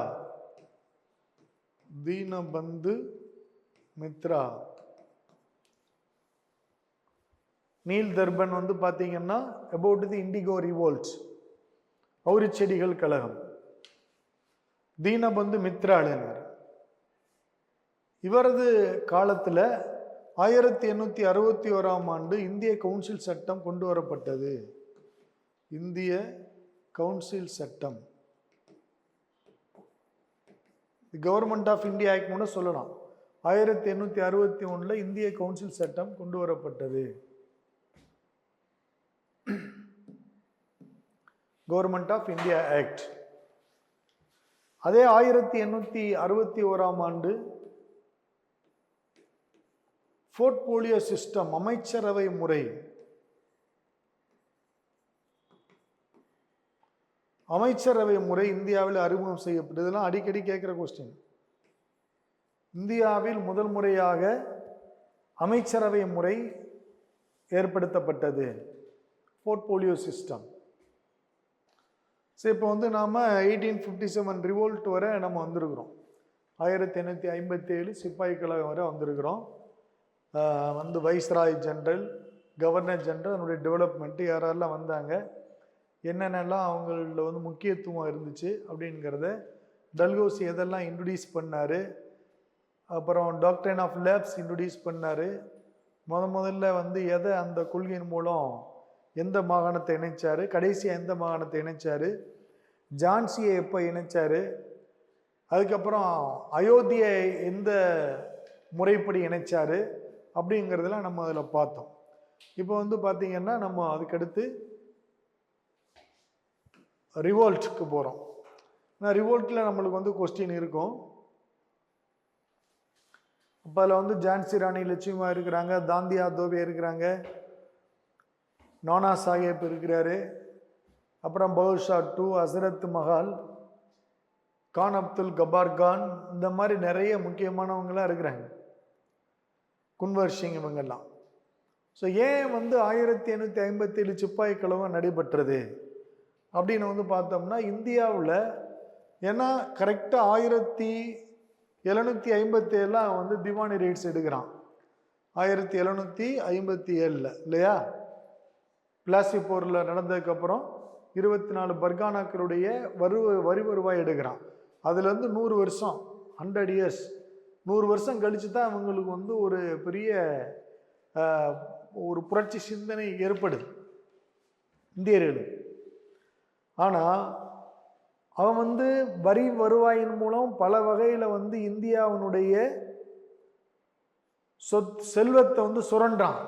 நீல் தர்பன் பார்த்தீங்கன்னா அபவுட் தி இண்டிகோ ரிவோல்ட், அவுரிச்செடிகள் கழகம், தீனபந்து மித்ரா எழுதினார். இவரது காலத்தில் 1861 ஆண்டு இந்திய கவுன்சில் சட்டம் கொண்டு வரப்பட்டது. இந்திய கவுன்சில் சட்டம், கவர்மெண்ட் ஆஃப் இந்தியா ஆக்ட் கூட சொல்லலாம். 1861 இந்திய கவுன்சில் சட்டம் கொண்டு வரப்பட்டது. Government of India act. அதே 1861 ஆண்டு போர்ட்போலியோ சிஸ்டம், அமைச்சரவை முறை, இந்தியாவில் அறிமுகம் செய்யப்பட்டது. இதெல்லாம் அடிக்கடி கேட்கிற கொஸ்டின். இந்தியாவில் முதல் முறையாக அமைச்சரவை முறை ஏற்படுத்தப்பட்டது, போர்ட்போலியோ சிஸ்டம். இப்போ நாம் 1857 ரிவோல்ட் வரை நம்ம வந்திருக்கிறோம். 1857 சிப்பாய் கழகம் வரை வந்திருக்கிறோம். வைஸ்ராய் ஜெனரல், கவர்னர் ஜெனரல், அதனுடைய டெவலப்மெண்ட்டு யாரெல்லாம் வந்தாங்க, என்னென்னலாம் அவங்கள முக்கியத்துவம் இருந்துச்சு அப்படிங்கிறத டல்ஹௌசி எதெல்லாம் இன்ட்ரடியூஸ் பண்ணார். அப்புறம் டாக்ட்ரைன் ஆஃப் லேப்ஸ் இன்ட்ரடியூஸ் பண்ணார். முதல்ல எதை அந்த கொள்கையின் மூலம் எந்த மாகாணத்தை இணைச்சார், கடைசியாக எந்த மாகாணத்தை இணைச்சார், ஜான்சியை எப்போ இணைச்சார், அதுக்கப்புறம் அயோத்தியை எந்த முறைப்படி இணைச்சார் அப்படிங்கிறதெல்லாம் நம்ம அதில் பார்த்தோம். இப்போ பார்த்திங்கன்னா நம்ம அதுக்கடுத்து ரிவோல்ட்டுக்கு போகிறோம். ரிவோல்ட்டில் நம்மளுக்கு கொஸ்டின் இருக்கும். அப்போ அதில் ஜான்சி ராணி லட்சுமிபாய் இருக்கிறாங்க, தாந்தியா தோபே இருக்கிறாங்க, நானா சாஹேப் இருக்கிறாரு, அப்புறம் பவுஷா டூ, ஹசரத் மஹால், கான் அப்துல் கபார் கான், இந்த மாதிரி நிறைய முக்கியமானவங்களாம் இருக்கிறாங்க. குன்வர் சிங் இவங்கெல்லாம். ஸோ ஏன் வந்து 1857 சிப்பாய் கலவரம் நடைபெற்றது அப்படின்னு வந்து பார்த்தோம்னா, இந்தியாவில் ஏன்னா கரெக்டாக 1757 வந்து திவானி ரைட்ஸ் எடுக்கிறான். 1757 இல்லையா? பிளாசி போரில் நடந்ததுக்கப்புறம் 24 பர்கானாக்களுடைய வரி வருவாய் எடுக்கிறான். அதுலேருந்து 100 வருஷம், 100 இயர்ஸ், 100 வருஷம் கழித்து தான் அவங்களுக்கு வந்து ஒரு பெரிய ஒரு புரட்சி சிந்தனை ஏற்படுது இந்தியர்களுக்கு. ஆனால் அவன் வந்து வரி வருவாயின் மூலம் பல வகையில் வந்து இந்தியாவினுடைய செல்வத்தை வந்து சுரண்டான்.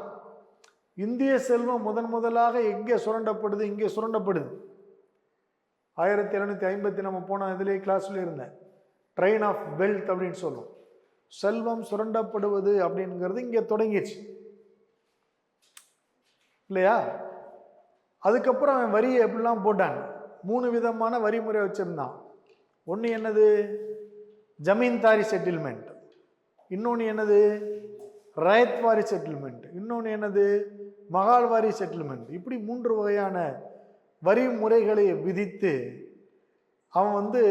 இந்திய செல்வம் முதலாக எங்கே சுரண்டப்படுது? இங்கே சுரண்டப்படுது. 1750 நம்ம போன இதிலே கிளாஸ்ல இருந்தேன், ட்ரெயின் ஆஃப் வெல்த் அப்படின்னு சொல்லுவோம். செல்வம் சுரண்டப்படுவது அப்படிங்கிறது இங்கே தொடங்கிடுச்சு இல்லையா? அதுக்கப்புறம் அவன் வரியை எப்படிலாம் போட்டான்? 3 விதமான வரிமுறை வச்சிருந்தான். ஒன்று என்னது? ஜமீன்தாரி செட்டில்மெண்ட். இன்னொன்று என்னது? ரயத்வாரி செட்டில்மெண்ட். இன்னொன்று என்னது? மகால்வாரி செட்டில்மெண்ட். இப்படி 3 வகையான வரி முறைகளை விதித்து அவன் வந்து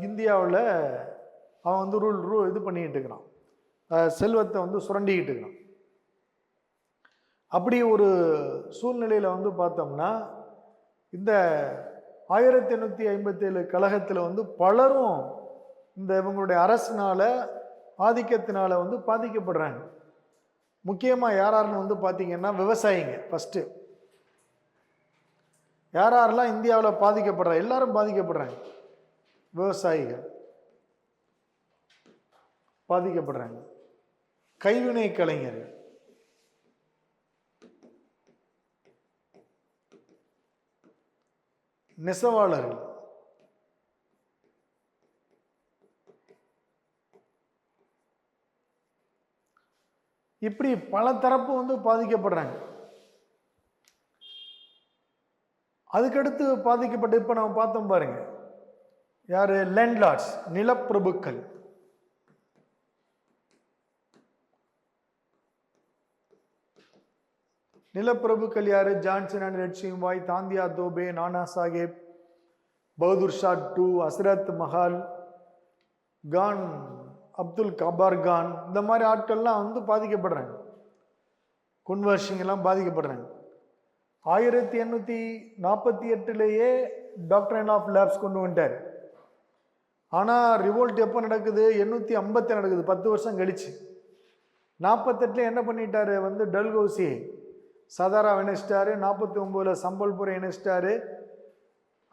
இந்தியாவில் அவன் வந்து இது பண்ணிக்கிட்டு இருக்கிறான், செல்வத்தை வந்து சுரண்டிக்கிட்டு இருக்கிறான். அப்படி ஒரு சூழ்நிலையில் வந்து பார்த்தோம்னா, இந்த 1857 கழகத்தில் வந்து பலரும் இந்த இவங்களுடைய அரசினால ஆதிக்கத்தினால வந்து பாதிக்கப்படுறாங்க. முக்கியமாக யாராருன்னு வந்து பார்த்தீங்கன்னா விவசாயிங்க. ஃபஸ்ட்டு யாரெல்லாம் இந்தியாவில் பாதிக்கப்படுறாங்க? எல்லாரும் பாதிக்கப்படுறாங்க. விவசாயிகள் பாதிக்கப்படுறாங்க, கைவினை கலைஞர்கள், நெசவாளர்கள், இப்படி பல தரப்பு வந்து பாதிக்கப்படுறாங்க. அதுக்கடுத்து பாதிக்கப்பட்டு இப்ப நம்ம பார்த்தோம் பாருங்க, யாரு? லேண்ட்லார்ட்ஸ், நிலப்பிரபுக்கள். நிலப்பிரபுக்கள் யாரு? ஜான்சன் அண்ட் ரெட்சிங்வாய், தாந்தியா தோபே, நானா சாஹேப், பகதூர் ஷா டூ, ஹசரத் மஹால், கான் அப்துல் கபார் கான், இந்த மாதிரி ஆட்கள்லாம் வந்து பாதிக்கப்படுறாங்க. குன்வர் சிங் எல்லாம் பாதிக்கப்படுறாங்க. 1848 டாக்டரைன் ஆஃப் லேப்ஸ் கொண்டு வந்துட்டார். ஆனால் ரிவோல்ட் எப்போ நடக்குது? 850 நடக்குது, 10 வருஷம் கழிச்சு. 48 என்ன பண்ணிட்டாரு? வந்து டல்கௌசி சதாரா இணைச்சிட்டாரு, 49 சம்பல்புரை இணைச்சிட்டாரு,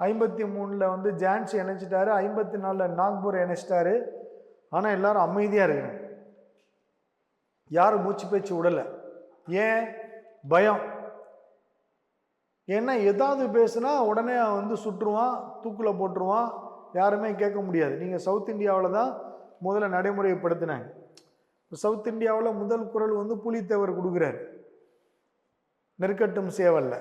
53 வந்து ஜான்சி இணைச்சிட்டாரு, 54 நாக்பூரை இணைச்சிட்டாரு. ஆனால் எல்லாரும் அமைதியாக இருக்கிறாங்க, யாரும் மூச்சு பேச்சு விடலை. ஏன்? பயம். ஏன்னா ஏதாவது பேசுனா உடனே வந்து சுட்டுருவான், தூக்கில் போட்டுருவான், யாருமே கேட்க முடியாது. நீங்கள் சவுத் இந்தியாவில் தான் முதல்ல நடைமுறைப்படுத்தினாங்க. சவுத் இந்தியாவில் முதல் குரல் வந்து புலித்தேவர் கொடுக்குறாரு, நெருக்கட்டும் சேவல்ல.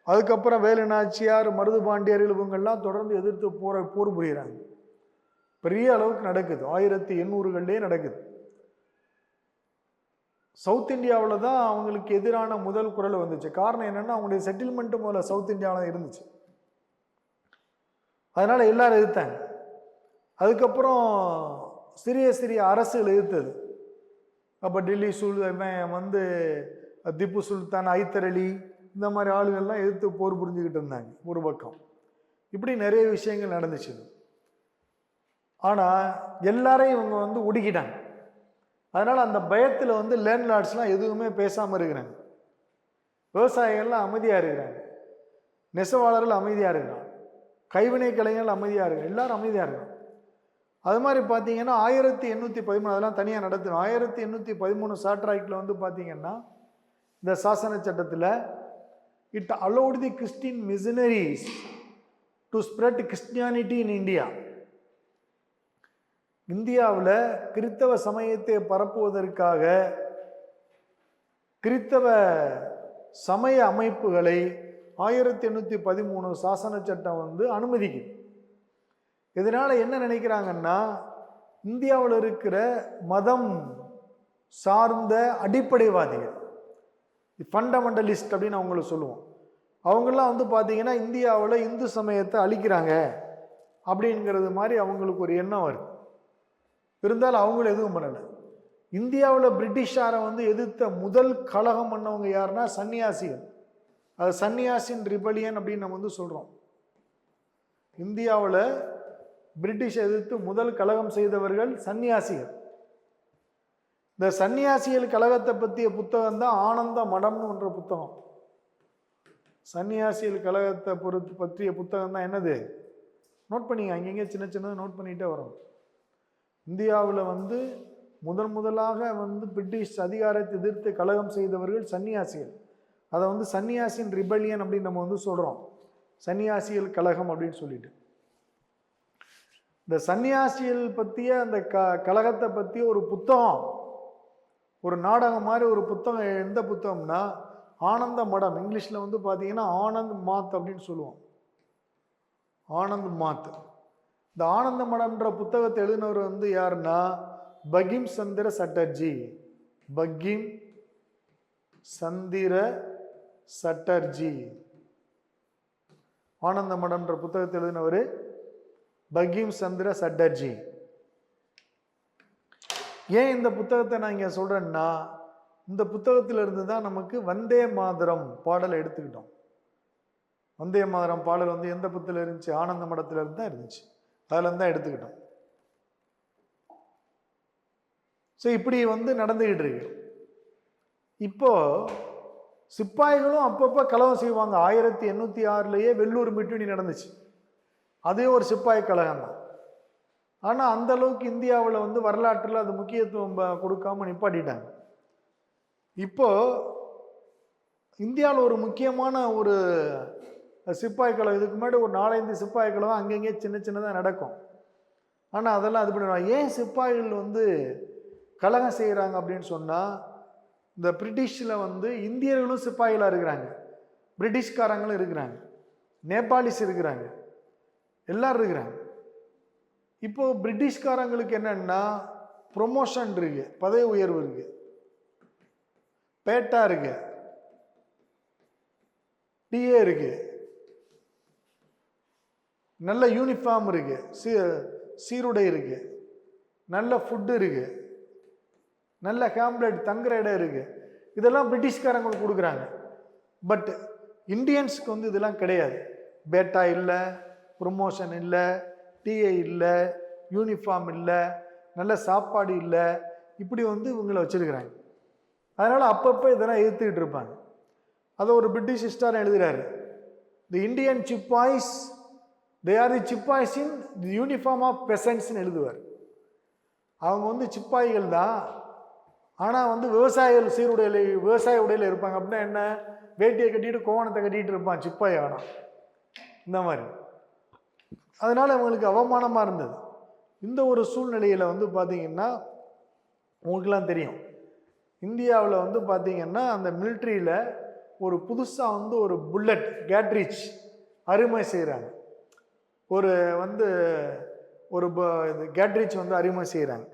அதுக்கப்புறம் வேலு நாச்சியார், மருது பாண்டியர்கள் இவங்கெல்லாம் தொடர்ந்து எதிர்த்து போர் புரிகிறாங்க. பெரிய அளவுக்கு நடக்குது, 1800களே நடக்குது. சவுத் இந்தியாவில் தான் அவங்களுக்கு எதிரான முதல் குரல் வந்துச்சு. காரணம் என்னன்னா, அவங்களுடைய செட்டில்மெண்ட் முதல்ல சவுத் இந்தியாவில் இருந்துச்சு, அதனால எல்லாரும் எதிர்த்தாங்க. அதுக்கப்புறம் சிறிய சிறிய அரசுகள் எதிர்த்தது. அப்போ டெல்லி வந்து திப்பு சுல்தான், ஐத்தர் அலி, இந்த மாதிரி ஆளுகள்லாம் எதிர்த்து போர் புரிஞ்சுக்கிட்டு இருந்தாங்க ஒரு பக்கம். இப்படி நிறைய விஷயங்கள் நடந்துச்சு. ஆனால் எல்லாரையும் இவங்க வந்து ஒடுக்கிட்டாங்க. அதனால அந்த பயத்தில் வந்து லேண்ட்லார்ட்ஸ்லாம் எதுவுமே பேசாமல் இருக்கிறாங்க. விவசாயிகள்லாம் அமைதியாக இருக்கிறாங்க, நெசவாளர்கள் அமைதியாக இருக்கிறாங்க, கைவினை கலைஞர்கள் அமைதியாக இருக்கிறாங்க, எல்லாரும் அமைதியாக இருக்கிறாங்க. அது மாதிரி பார்த்தீங்கன்னா 1813 அதெல்லாம் தனியாக நடத்தணும். 1813 சாட்ராக்டில் வந்து பார்த்தீங்கன்னா, இந்த சாசன சட்டத்தில் it allot the Christian missionaries to spread Christianity in India. இந்தியாவில் கிறித்தவ சமயத்தை பரப்புவதற்காக கிறித்தவ சமய அமைப்புகளை 1813 சாசன சட்டம் வந்து அனுமதிக்குது. இதனால என்ன நினைக்கிறாங்கன்னா, இந்தியாவில் இருக்கிற மதம் சார்ந்த அடிப்படைவாதிகள், ஃபண்டமெண்டலிஸ்ட் அப்படின்னு அவங்கள சொல்லுவோம், அவங்கெல்லாம் வந்து பார்த்தீங்கன்னா இந்தியாவில் இந்து சமயத்தை அழிக்கிறாங்க அப்படிங்கிறது மாதிரி அவங்களுக்கு ஒரு எண்ணம் வருது. இருந்தாலும் அவங்களும் எதுவும் பண்ணலை. இந்தியாவில் பிரிட்டிஷாரை வந்து எதிர்த்த முதல் கலகம் பண்ணவங்க யாருன்னா சன்னியாசிகள். அது சன்னியாசின் ரிபலியன் அப்படின்னு நம்ம வந்து சொல்கிறோம். இந்தியாவில் பிரிட்டிஷ் எதிர்த்து முதல் கலகம் செய்தவர்கள் சன்னியாசிகள். இந்த சன்னியாசிகள் கழகத்தை பற்றிய புத்தகம் தான் ஆனந்த மடம்னு என்ற புத்தகம். சன்னியாசிகள் கழகத்தை பற்றிய புத்தகம் தான் என்னது, நோட் பண்ணிங்க, அங்கங்கே சின்ன சின்னதாக நோட் பண்ணிகிட்டே வரோம். இந்தியாவில் வந்து முதலாக வந்து பிரிட்டிஷ் அதிகாரத்தை எதிர்த்து கலகம் செய்தவர்கள் சன்னியாசிகள். அதை வந்து சன்னியாசின் ரிபலியன் அப்படின்னு நம்ம வந்து சொல்கிறோம், சன்னியாசிகள் கழகம் அப்படின்னு சொல்லிட்டு. இந்த சன்னியாசிகள் பற்றிய அந்த கழகத்தை பற்றிய ஒரு புத்தகம், ஒரு நாடகம் மாதிரி ஒரு புத்தகம். எந்த புத்தகம்னா ஆனந்த மடம். இங்கிலீஷில் வந்து பார்த்தீங்கன்னா ஆனந்த் மாத் அப்படின்னு சொல்லுவோம், ஆனந்த் மாத். இந்த ஆனந்த மடம்ன்ற புத்தகத்தை எழுதினவர் வந்து யாருன்னா பகிம் சந்திர சட்டர்ஜி. பகிம் சந்திர சட்டர்ஜி ஆனந்த மடம்ன்ற புத்தகத்தை எழுதினவர் பகிம் சந்திர சட்டர்ஜி. ஏன் இந்த புத்தகத்தை நான் இங்கே சொல்கிறேன்னா, இந்த புத்தகத்திலிருந்து தான் நமக்கு வந்தே மாதரம் பாடலை எடுத்துக்கிட்டோம். வந்தே மாதரம் பாடல் வந்து எந்த புத்தகத்தில் இருந்துச்சு, ஆனந்த மடத்தில் இருந்து தான் இருந்துச்சு, அதில் தான் எடுத்துக்கிட்டோம். ஸோ இப்படி வந்து நடந்துக்கிட்டு இருக்கு. இப்போ சிப்பாய்களும் அப்பப்போ கலகம் செய்வாங்க. 1806 வெள்ளூர் மிட்டுனி நடந்துச்சு, அதே ஒரு சிப்பாய் கழகம் தான். ஆனால் அந்த அளவுக்கு இந்தியாவில் வந்து வரலாற்றில் அது முக்கியத்துவம் கொடுக்காம நிப்பாட்டிட்டாங்க. இப்போ இந்தியாவில் ஒரு முக்கியமான ஒரு சிப்பாய் கழகம், இதுக்கு முன்னாடி ஒரு 4-5 சிப்பாய் கழகம் அங்கங்கே சின்ன சின்னதாக நடக்கும். ஆனால் அதெல்லாம் அது பண்ணுவாங்க. ஏன் சிப்பாய்கள் வந்து கலகம் செய்கிறாங்க அப்படின்னு சொன்னால், இந்த பிரிட்டிஷில் வந்து இந்தியர்களும் சிப்பாய்களாக இருக்கிறாங்க, பிரிட்டிஷ்காரங்களும் இருக்கிறாங்க, நேபாளிஸ் இருக்கிறாங்க, எல்லாரும் இருக்கிறாங்க. இப்போ பிரிட்டிஷ்காரங்களுக்கு என்னன்னா ப்ரொமோஷன் இருக்கு, பதவி உயர்வு இருக்கு, பேட்டா இருக்கு, டிஏ இருக்கு, நல்ல யூனிஃபார்ம் இருக்கு, சீருடை இருக்கு, நல்ல ஃபுட்டு இருக்கு, நல்ல ஹேம்லெட் தங்குற இடம் இருக்கு. இதெல்லாம் பிரிட்டிஷ்காரங்களுக்கு கொடுக்குறாங்க. பட் இந்தியன்ஸுக்கு வந்து இதெல்லாம் கிடையாது. பேட்டா இல்லை, ப்ரொமோஷன் இல்லை, டிஏ இல்லை, யூனிஃபார்ம் இல்லை, நல்ல சாப்பாடு இல்லை, இப்படி வந்து இவங்களை வச்சிருக்கிறாங்க. அதனால் அப்பப்போ இதெல்லாம் எதிர்த்துக்கிட்டு இருப்பாங்க. அதை ஒரு பிரிட்டிஷ் ஹிஸ்டாரியன் எழுதுகிறாரு, the Indian sepoys they are the sepoys in the uniform of பெசன்ட்ஸ்ன்னு எழுதுவார். அவங்க வந்து சிப்பாய்கள் தான், ஆனால் வந்து விவசாயிகள் விவசாய உடையில் இருப்பாங்க. அப்படின்னா என்ன, வேட்டியை கட்டிட்டு கோவணத்தை கட்டிகிட்டு இருப்பான் சிப்பாய். ஆனால் இந்த மாதிரி அதனால் அவங்களுக்கு அவமானமாக இருந்தது. இந்த ஒரு சூழ்நிலையில் வந்து பார்த்திங்கன்னா, உங்களுக்கெல்லாம் தெரியும், இந்தியாவில் வந்து பார்த்திங்கன்னா அந்த மிலிட்ரியில் ஒரு புதுசாக வந்து ஒரு புல்லட் கேட்ரிச் அருமை செய்கிறாங்க. ஒரு வந்து ஒரு கேட்ரிச் வந்து அருமை செய்கிறாங்க.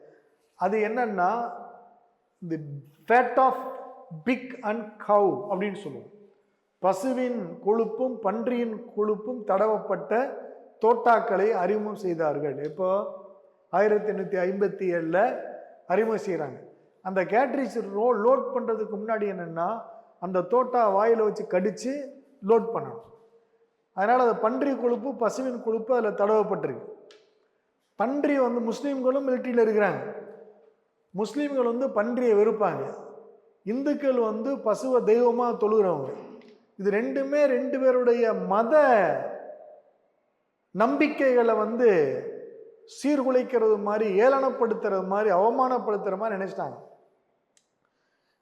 அது என்னன்னா தி ஃபேட் ஆஃப் பிக் அண்ட் கவ் அப்படின்னு சொல்லுவோம். பசுவின் கொழுப்பும் பன்றியின் கொழுப்பும் தடவப்பட்ட தோட்டாக்களை அறிமுகம் செய்தார்கள். இப்போ 1857 அறிமுகம் செய்கிறாங்க. அந்த கேட்ரிச் லோட் பண்ணுறதுக்கு முன்னாடி என்னென்னா, அந்த தோட்டா வாயில் வச்சு கடித்து லோட் பண்ணணும். அதனால் அது பன்றி கொழுப்பு பசுவின் கொழுப்பு அதில் தடவப்பட்டிருக்கு. பன்றி வந்து முஸ்லீம்களும் மிலிட்ரியில் இருக்கிறாங்க. முஸ்லீம்கள் வந்து பன்றியை வெறுப்பாங்க, இந்துக்கள் வந்து பசுவை தெய்வமாக தொழுகிறவங்க. இது ரெண்டுமே ரெண்டு பேருடைய மத நம்பிக்கைகளை வந்து சீர்குலைக்கிறது மாதிரி, ஏளனப்படுத்துறது மாதிரி, அவமானப்படுத்துகிற மாதிரி நினைச்சிட்டாங்க.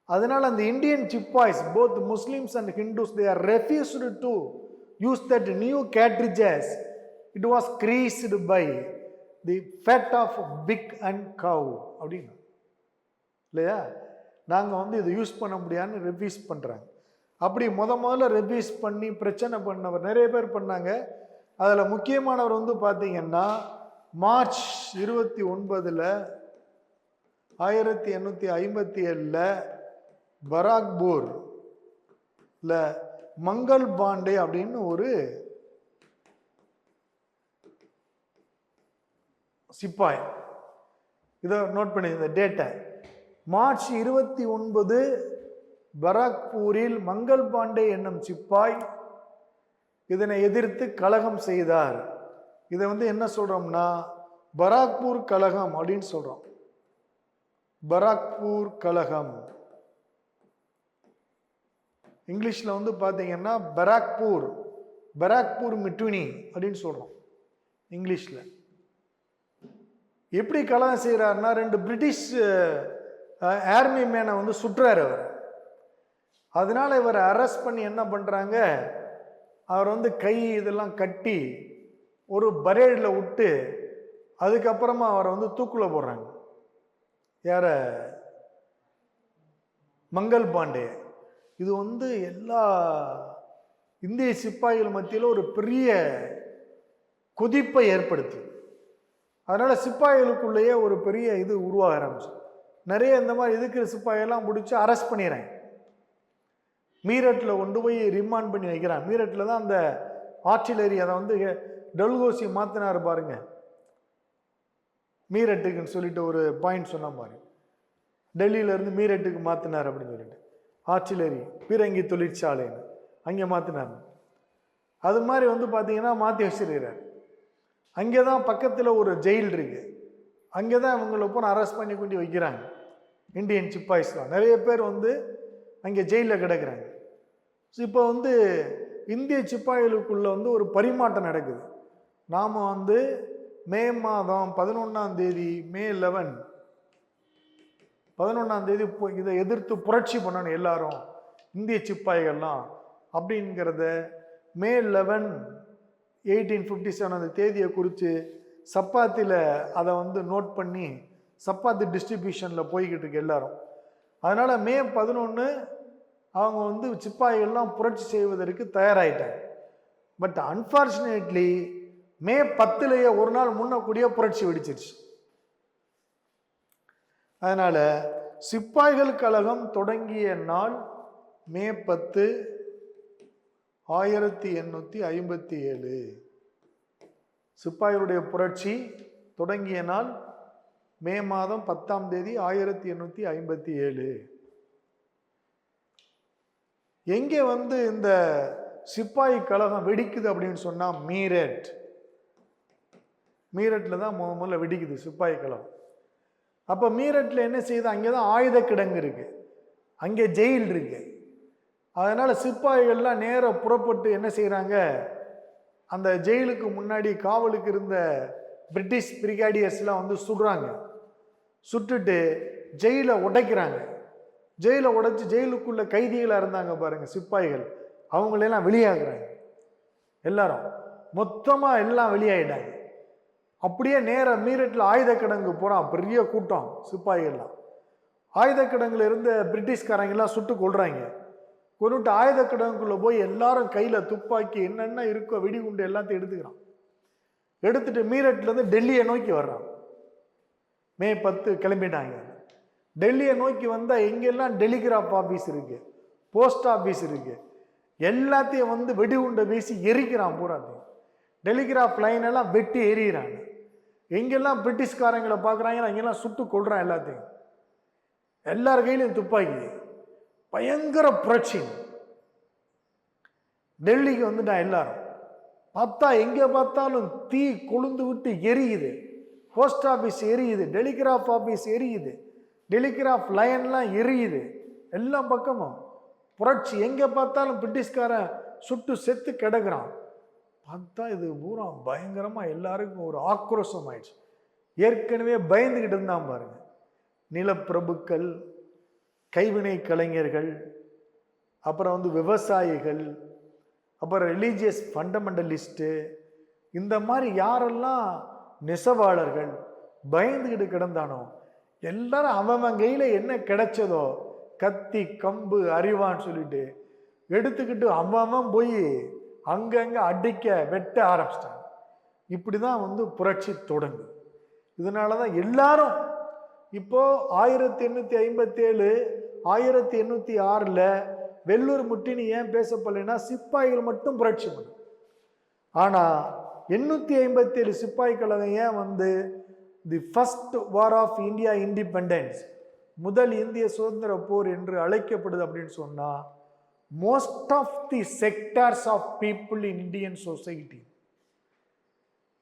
அதனால் அந்த Indian sepoys, both Muslims and Hindus, they are refused to use that new cartridges. It was creased by the fat of pig and cow அப்படின்னு இல்லையா. நாங்கள் வந்து இதை யூஸ் பண்ண முடியாதுன்னு ரெஃப்யூஸ் பண்ணுறாங்க. அப்படி முதல்ல ரெபியூஸ் பண்ணி பிரச்சனை பண்ணவர் நிறைய பேர் பண்ணாங்க. அதில் முக்கியமானவர் வந்து பார்த்தீங்கன்னா மார்ச் 29 1857 பராக்பூர்ல மங்கள் பாண்டே அப்படின்னு ஒரு சிப்பாய். இதை நோட் பண்ணி இந்த டேட்டை. மார்ச் 29 பராக்பூரில் மங்கள் பாண்டே என்னும் சிப்பாய் இதனை எதிர்த்து கலகம் செய்தார். இதை வந்து என்ன சொல்றோம்னா பராக்பூர் கலகம் அப்படின்னு சொல்றோம். பராக்பூர் கலகம் இங்கிலீஷ்ல வந்து பாத்தீங்கன்னா பராக்பூர் மிட்டுனி அப்படின்னு சொல்றோம் இங்கிலீஷ்ல. எப்படி கலகம் செய்யறாருன்னா 2 பிரிட்டிஷ் ஆர்மி மேனை வந்து சுற்றுறாரு அவர். அதனால இவரை அரெஸ்ட் பண்ணி என்ன பண்றாங்க, அவர் வந்து கை இதெல்லாம் கட்டி ஒரு பரேடில் விட்டு அதுக்கப்புறமா அவரை வந்து தூக்குல போடுறாங்க. யார? மங்கள் பாண்டே. இது வந்து எல்லா இந்திய சிப்பாய்கள் மத்தியில் ஒரு பெரிய கொதிப்பை ஏற்படுத்தி, அதனால சிப்பாய்களுக்குள்ளேயே ஒரு பெரிய இது உருவாக ஆரம்பிச்சு. நிறைய இந்த மாதிரி இருக்கிற சிப்பாயெல்லாம் பிடிச்சி அரெஸ்ட் பண்ணிடுறேன். மீரட்டில் கொண்டு போய் ரிமாண்ட் பண்ணி வைக்கிறான். மீரட்டில் தான் அந்த ஆர்டிலரி அதை வந்து டல்கோசி மாற்றினார் பாருங்க. மீரட்டுக்குன்னு சொல்லிட்டு ஒரு பாயிண்ட் சொன்ன பாருங்க. டெல்லியிலேருந்து மீரட்டுக்கு மாற்றினார் அப்படின்னு சொல்லிட்டு ஆர்டிலரி பீரங்கி தொழிற்சாலைன்னு அங்கே மாற்றினார். அது மாதிரி வந்து பார்த்தீங்கன்னா மாற்றி வச்சிருக்கிறார். அங்கே தான் பக்கத்தில் ஒரு ஜெயில் இருக்கு. அங்கே தான் இவங்களை போய் அரெஸ்ட் பண்ணி கொண்டு வைக்கிறாங்க. இந்தியன் சிப்பாய்ஸ்லாம் நிறைய பேர் வந்து அங்கே ஜெயிலில் கிடக்கிறாங்க. இப்போ வந்து இந்திய சிப்பாய்களுக்குள்ள வந்து ஒரு பரிமாற்றம் நடக்குது. நாம் வந்து மே மாதம் 11ஆம் தேதி மே 11ஆம் தேதி இதை எதிர்த்து புரட்சி பண்ணணும் எல்லாரும் இந்திய சிப்பாய்கள்லாம் அப்படிங்கிறத மே 11 1857 அந்த தேதியை குறித்து சப்பாத்தியில் அதை வந்து நோட் பண்ணி சப்பாத்தி டிஸ்ட்ரிபியூஷனில் போய்கிட்டு இருக்கு எல்லாரும். அதனால் மே 11 அவங்க வந்து சிப்பாய்கள்லாம் புரட்சி செய்வதற்கு தயாராகிட்டாங்க. பட் அன்ஃபார்ச்சுனேட்லி மே 10 ஒரு நாள் முன்னக்கூடிய புரட்சி வெடிச்சிருச்சு. அதனால சிப்பாய்கள் கழகம் தொடங்கிய நாள் மே 10 1857. சிப்பாய்களுடைய புரட்சி தொடங்கிய நாள் மே மாதம் 10ஆம் தேதி 1857. எங்கே வந்து இந்த சிப்பாய் கழகம் வெடிக்குது அப்படின்னு சொன்னா மீரட்டில் தான் முதல்ல வெடிக்குது சிப்பாய் கழகம். அப்போ மீரட்டில் என்ன செய்யுது, அங்கே தான் ஆயுத கிடங்கு இருக்கு, அங்கே ஜெயில் இருக்கு. அதனால சிப்பாய்கள்லாம் நேராக புறப்பட்டு என்ன செய்கிறாங்க, அந்த ஜெயிலுக்கு முன்னாடி காவலுக்கு இருந்த பிரிட்டிஷ் பிரிகாடியர்ஸ்லாம் வந்து சுடுறாங்க. சுட்டுட்டு ஜெயிலை உடைக்கிறாங்க. ஜெயிலை உடைச்சி ஜெயிலுக்குள்ள கைதிகளாக இருந்தாங்க பாருங்க சிப்பாய்கள், அவங்களெல்லாம் வெளியாகிறாங்க. எல்லாரும் மொத்தமாக எல்லாம் வெளியாயிட்டாங்க. அப்படியே நேராக மீரட்டில் ஆயுத கிடங்கு போகிறான் பெரிய கூட்டம் சிப்பாய்கள்லாம். ஆயுத கிடங்குல இருந்த பிரிட்டிஷ்காரங்கெல்லாம் சுட்டு கொள்றாங்க. கொண்டுட்டு ஆயுத கிடங்குக்குள்ளே போய் எல்லாரும் கையில் துப்பாக்கி என்னென்ன இருக்கோ வெடிகுண்டு எல்லாத்தையும் எடுத்துக்கிறான். எடுத்துட்டு மீரட்லேருந்து டெல்லியை நோக்கி வர்றான். மே 10 கிளம்பிட்டாங்க. டெல்லியை நோக்கி வந்தால் எங்கெல்லாம் டெலிகிராஃப் ஆஃபீஸ் இருக்கு, போஸ்ட் ஆஃபீஸ் இருக்கு, எல்லாத்தையும் வந்து வெடிகுண்டை வீசி எரிக்கிறான். பூராத்தையும் டெலிகிராஃப் லைன் எல்லாம் வெட்டி எரியிறாங்க. எங்கெல்லாம் பிரிட்டிஷ்காரங்களை பார்க்குறாங்க அங்கெல்லாம் சுட்டு கொள்றான் எல்லாத்தையும். எல்லார் கையிலையும் துப்பாக்கி. பயங்கர புரட்சி. டெல்லிக்கு வந்துட்டான். எல்லாரும் பார்த்தா எங்கே பார்த்தாலும் தீ கொழுந்து விட்டு எரியுது. போஸ்ட் ஆஃபீஸ் எரியுது, டெலிகிராஃப் ஆஃபீஸ் எரியுது, டெலிகிராஃப் லைன்லாம் எரியுது. எல்லா பக்கமும் புரட்சி. எங்கே பார்த்தாலும் பிரிட்டிஷ்காரன் சுட்டு செத்து கிடக்குறான். பார்த்தா இது பூரா பயங்கரமா எல்லாருக்கும் ஒரு ஆக்ரோஷம் ஆயிடுச்சு. ஏற்கனவே பயந்துகிட்டு இருந்தான் பாருங்க. நிலப்பிரபுக்கள், கைவினை கலைஞர்கள், அப்புறம் வந்து விவசாயிகள், அப்புறம் ரிலீஜியஸ் ஃபண்டமெண்டலிஸ்ட்டு, இந்த மாதிரி யாரெல்லாம் நெசவாளர்கள் பயந்துகிட்டு கிடந்தானோ எல்லாரும் அவன் கையில் என்ன கிடைச்சதோ கத்தி கம்பு அறிவான்னு சொல்லிட்டு எடுத்துக்கிட்டு அவன் போய் அங்கங்க அடிக்க வெட்ட ஆரம்பிச்சிட்டாங்க. இப்படிதான் வந்து புரட்சி தொடங்கு. இதனாலதான் எல்லாரும் இப்போ 1857 1806 வெள்ளூர் முட்டினி ஏன் பேசப்படலைன்னா சிப்பாய்கள் மட்டும் புரட்சி பண்ணு. ஆனா 857 சிப்பாய் கழகம் ஏன் வந்து the first war of India independence, முதல் இந்திய சுதந்திர போர் என்று அழைக்கப்படுது அப்படின்னு சொன்னா, most of the sectors of people in Indian society,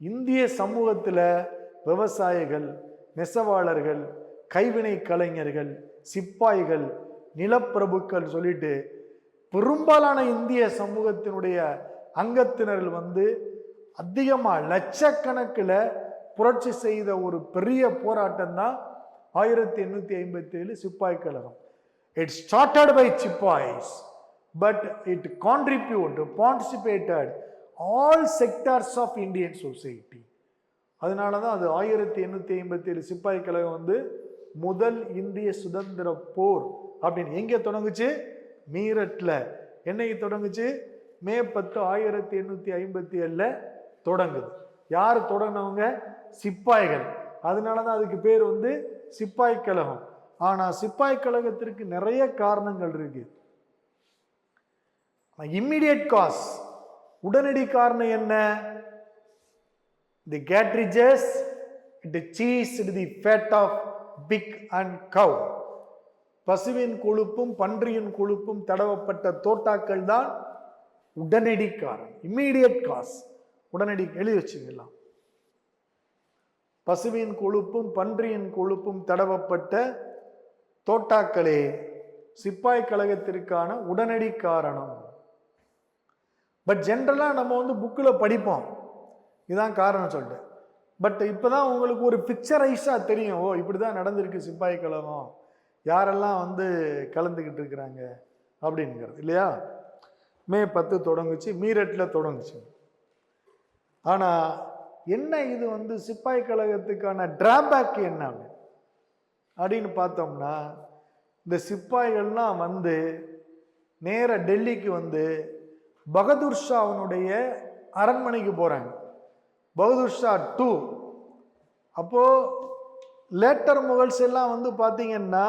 இந்திய சமூகத்தில் விவசாயிகள், நெசவாளர்கள், கைவினை கலைஞர்கள், சிப்பாய்கள், நிலப்பிரபுக்கள் சொல்லிட்டு பெரும்பாலான இந்திய சமூகத்தினுடைய அங்கத்தினர்கள் வந்து அதிகமாக லட்சக்கணக்கில் புரட்சி செய்த ஒரு பெரிய போராட்டம் தான் 1857 சிப்பாய் கழகம். It started by sepoys but it participated all sectors of Indian society. அதனால தான் அது 1857 சிப்பாய் கழகம் வந்து முதல் இந்திய சுதந்திர போர் அப்படின்னு. எங்கே தொடங்குச்சு? மீரட்ல. என்னைக்கு தொடங்குச்சு? மே 10 1857 தொடங்குது. யார் தொடங்கினவங்க? சிப்பாய்கள். அதனால தான் அதுக்கு பேர் வந்து சிப்பாய் கழகம். ஆனா சிப்பாய் கழகத்திற்கு நிறைய காரணங்கள் இருக்கு. இம்மிடியட் காஸ், உடனடி காரணம் என்ன? The cartridges the cheese the fat of pig and cow, பசுவின் கொழுப்பும் பன்றியின் கொழுப்பும் தடவப்பட்ட தோட்டாக்கள் தான் உடனடி காரணம். இம்மிடியட் காஸ், உடனடி. எழுதி வச்சுக்கலாம். பசுவின் கொழுப்பும் பன்றியின் கொழுப்பும் தடவப்பட்ட தோட்டாக்களே சிப்பாய் கழகத்திற்கான உடனடி காரணம். பட் ஜென்ரலா நம்ம வந்து புக்கில் படிப்போம் இதான் காரணம் சொல்லிட்டு. பட் இப்பதான் உங்களுக்கு ஒரு பிக்சரைஸா தெரியும், ஓ இப்படிதான் நடந்திருக்கு சிப்பாய் கழகம், யாரெல்லாம் வந்து கலந்துக்கிட்டு இருக்கிறாங்க அப்படிங்கிறது இல்லையா. மே 10 தொடங்குச்சு, மீரட்டில் தொடங்குச்சு. ஆனா என்ன இது வந்து சிப்பாய் கழகத்துக்கான டிராபேக் என்ன அப்படின்னு பார்த்தோம்னா, இந்த சிப்பாய்கள்லாம் வந்து நேர டெல்லிக்கு வந்து பகதூர் ஷா அவனுடைய அரண்மனைக்கு போறாங்க. பகதூர் ஷா 2. அப்போ லேட்டர் முகல்ஸ் எல்லாம் வந்து பார்த்தீங்கன்னா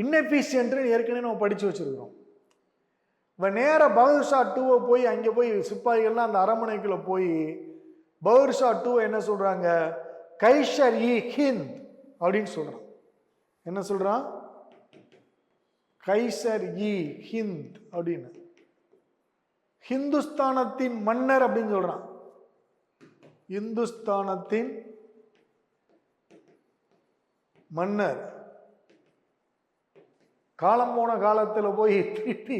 இன்னெஃபிஷியன்ட் ஏற்கனவே நம்ம படிச்சு வச்சிருக்கிறோம். இப்போ நேர பகதூர் ஷா 2 போய் அங்கே போய் சிப்பாய்கள்லாம் அந்த அரண்மனைக்குள்ள போய் பகதூர் ஷா 2 என்ன சொல்றாங்க? கைஷர் இ ஹிந்த் அப்படின்னு சொல்றான். என்ன சொல்றான்? கைசர் இ ஹிந்த் அப்படின்னு, ஹிந்துஸ்தானத்தின் மன்னர் அப்படின்னு சொல்றான். இந்துஸ்தானத்தின் மன்னர். காலம் போன காலத்தில் போய் திருப்பி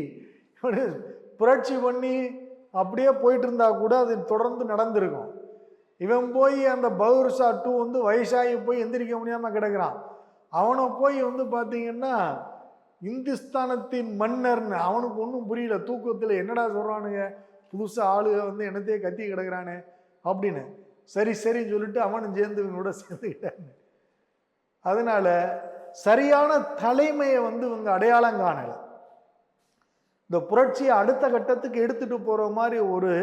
புரட்சி பண்ணி அப்படியே போயிட்டு இருந்தா கூட அது தொடர்ந்து நடந்திருக்கும். இவன் போய் அந்த பகதூர் ஷா 2 வந்து வயசாகி போய் எந்திரிக்க முடியாம கிடக்குறான். அவனை போய் வந்து பார்த்தீங்கன்னா இந்துஸ்தானத்தின் மன்னர்னு அவனுக்கு ஒன்றும் புரியல. தூக்கத்தில் என்னடா சொல்றானுங்க, புதுசா ஆளுக வந்து என்னத்தையே கத்தி கிடக்குறானே அப்படின்னு. சரி சரின்னு சொல்லிட்டு அவனும் சேர்ந்து இவங்களோட சேர்ந்துக்கிட்டாங்க. அதனால சரியான தலைமையை வந்து இவங்க அடையாளம் காணல. இந்த புரட்சியை அடுத்த கட்டத்துக்கு எடுத்துட்டு போற மாதிரி ஒரு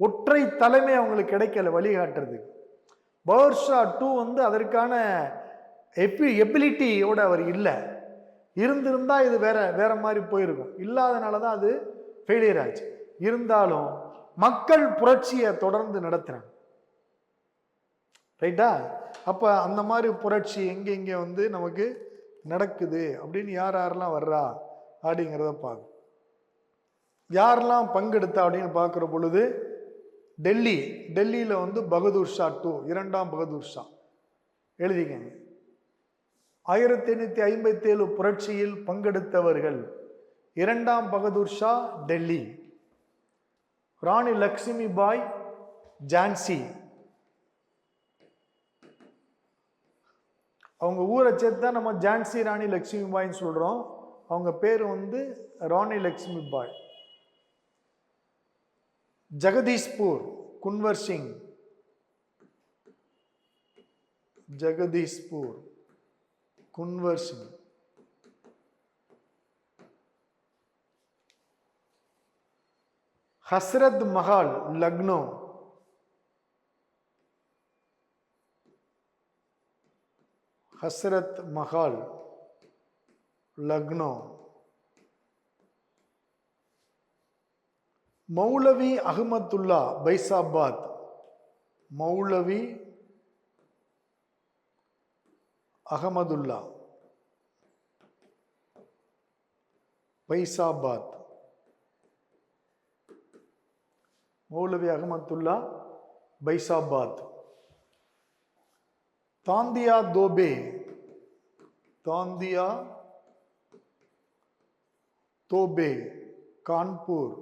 ஒற்றை தலைமை அவங்களுக்கு கிடைக்கல வழிகாட்டுறதுக்கு. பகதூர் ஷா 2 வந்து அதற்கான எபிலிட்டியோட அவர் இல்லை. இருந்திருந்தா இது வேற மாதிரி போயிருக்கும். இல்லாதனால தான் அது ஃபெயிலியர் ஆச்சு. இருந்தாலும் மக்கள் புரட்சியை தொடர்ந்து நடத்துறாங்க. ரைட்டா? அப்ப அந்த மாதிரி புரட்சி எங்க வந்து நமக்கு நடக்குது அப்படின்னு யாரெல்லாம் வர்றா அப்படிங்கிறத பார்க்கும். யாரெல்லாம் பங்கெடுத்தா அப்படின்னு பார்க்குற பொழுது டெல்லியில் வந்து பகதூர் ஷா 2, 2ஆம் பகதூர் ஷா எழுதிக்கங்க. 1857 புரட்சியில் பங்கெடுத்தவர்கள்: 2ஆம் பகதூர் ஷா டெல்லி, ராணி லக்ஷ்மி பாய் ஜான்சி, அவங்க ஊரை சேர்த்து தான் நம்ம ஜான்சி ராணி லக்ஷ்மி பாய்ன்னு சொல்றோம். அவங்க பேர் வந்து ராணி லக்ஷ்மி பாய். ஜெகதீஷ்பூர் குன்வர் சிங், ஜெகதீஷ்பூர் குன்வர் சிங். ஹஸ்ரத் மஹால் லக்னோ, ஹஸ்ரத் மஹால் லக்னோ. மௌலவி அஹமத்துல்லா பைசாபாத், மௌலவி அஹமதுல்லா பைசாபாத், மௌலவி அஹமத்துல்லா பைசாபாத். தாந்தியா தோபே, தாந்தியா தோபே கான்பூர்.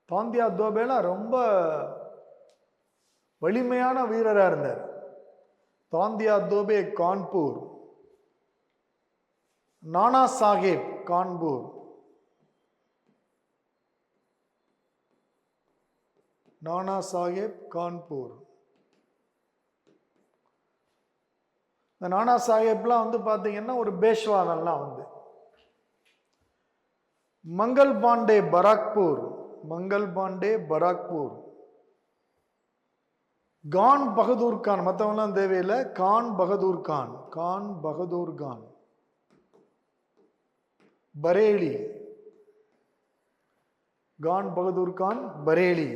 தாந்தியா தோபேலாம் ரொம்ப வலிமையான வீரராக இருந்தார். தாந்தியா தோபே கான்பூர். நானா சாஹேப் கான்பூர், நானா சாஹேப் கான்பூர். இந்த நானா சாஹேப்லாம் வந்து பார்த்தீங்கன்னா ஒரு பேஷ்வானெல்லாம் வந்து. மங்கள் பாண்டே பராக்பூர், மங்கள் பாண்டே பராக்பூர். கான் பகதூர் கான், மற்றவங்களாம் தேவையில்லை, கான் பகதூர் கான், கான் பகதூர் கான் பரேலி, கான் பகதூர் கான் பரேலி.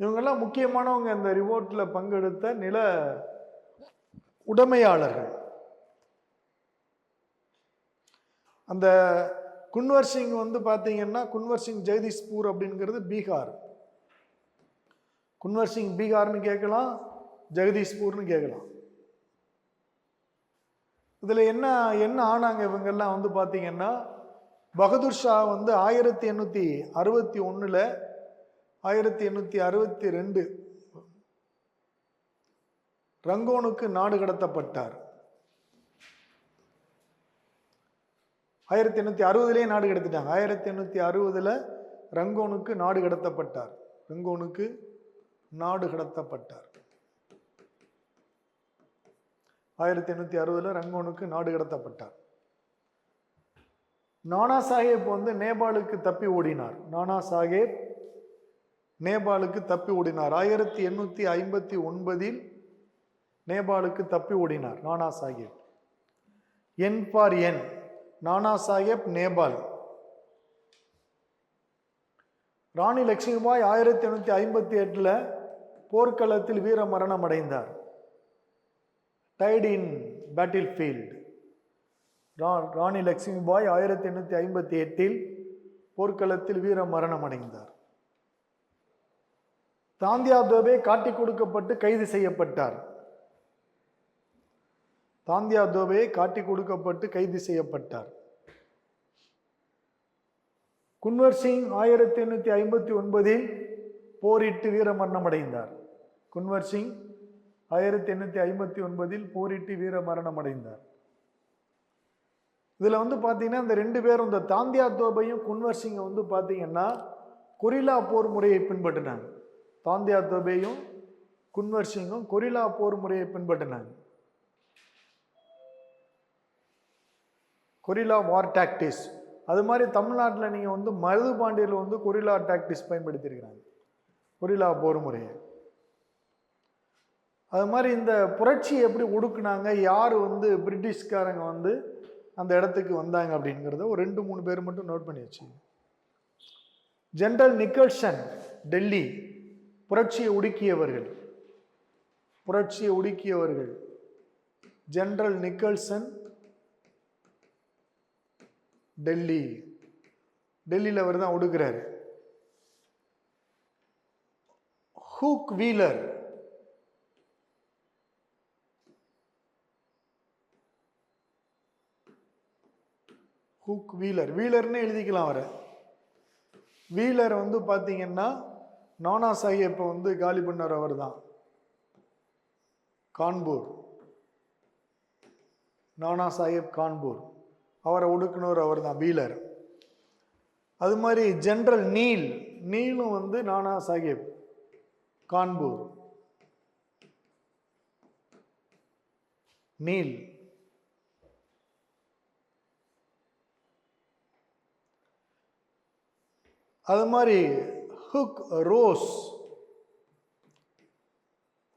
இவங்கெல்லாம் முக்கியமானவங்க இந்த ரிவோர்ட்ல பங்கெடுத்த நில உடைமையாளர்கள். அந்த குன்வர் சிங் வந்து பார்த்தீங்கன்னா, குன்வர் சிங் ஜெகதீஷ்பூர் அப்படிங்கிறது பீகார். குன்வர் சிங் பீகார்னு கேட்கலாம், ஜெகதீஷ்பூர்னு கேட்கலாம். இதில் என்ன என்ன ஆனாங்க இவங்கெல்லாம் வந்து பார்த்தீங்கன்னா, பகதூர் ஷா வந்து 1861 1862 ரங்கோனுக்கு நாடு கடத்தப்பட்டார். 1860 நாடு கடத்திட்டாங்க. 1860 ரங்கோனுக்கு நாடு கடத்தப்பட்டார். ரங்கோனுக்கு நாடு கடத்தப்பட்டார். 1860 ரங்கோனுக்கு நாடு கடத்தப்பட்டார். நானா சாஹேப் வந்து நேபாளுக்கு தப்பி ஓடினார். நானா சாஹேப் நேபாளுக்கு தப்பி ஓடினார். 1859 நேபாளுக்கு தப்பி ஓடினார் நானா சாஹேப். என் ஃபார் என், நானா சாஹேப் நேபாள். ராணி லட்சுமிபாய் 1858 போர்க்களத்தில் வீர மரணம் அடைந்தார். Died in battle field. Rani Lakshmibai 1858 போர்க்களத்தில் வீர மரணம் அடைந்தார். தாந்தியா தோபே காட்டி கொடுக்கப்பட்டு கைது செய்யப்பட்டார். தாந்தியா தோபே காட்டி கொடுக்கப்பட்டு கைது செய்யப்பட்டார். குன்வர் சிங் 1859 போரிட்டு வீரமரணம் அடைந்தார். குன்வர் சிங் 1859 போரிட்டு வீரமரணம் அடைந்தார். இதுல வந்து பாத்தீங்கன்னா இந்த ரெண்டு பேரும், இந்த தாந்தியா தோபையும் குன்வர் சிங் வந்து பாத்தீங்கன்னா கொரில்லா போர் முறையை பின்பற்றினாங்க. தாந்தியா தோபேயும் குன்வர் சிங்கும் கொரில்லா போர் முறையை பின்பற்றினாங்க. கொரில்லா வார் டாக்டிக்ஸ். அது மாதிரி தமிழ்நாட்டில் நீங்கள் வந்து மருது பாண்டியில் வந்து கொரில்லா டாக்டிக்ஸ் பயன்படுத்தியிருக்கிறாங்க, கொரில்லா போர் முறையை. அது மாதிரி இந்த புரட்சியை எப்படி ஒடுக்குனாங்க, யார் வந்து பிரிட்டிஷ்காரங்க வந்து அந்த இடத்துக்கு வந்தாங்க அப்படிங்கிறத ஒரு 2-3 பேர் மட்டும் நோட் பண்ணி வச்சு. General Nicholson, Delhi. புரட்சியை ஒடுக்கியவர்கள், புரட்சியை ஒடுக்கியவர்கள் ஜெனரல் நிக்கல்சன், டெல்லி. டெல்லியில் அவர் தான் ஒடுக்குறாரு. ஹூக் வீலர், ஹூக் வீலர், வீலர்னு எழுதிக்கலாம் அவரை. வீலர் வந்து பார்த்தீங்கன்னா நானா சாஹேப்பை வந்து காலி பண்ணவர் அவர் தான். கான்பூர், நானா சாஹேப் கான்பூர், அவரை ஒடுக்குனவர் அவர் தான், வீலர். அது மாதிரி ஜெனரல் நீல், நீலும் வந்து நானா சாஹேப் கான்பூர். நீல். அது மாதிரி ஹுக் ரோஸ்.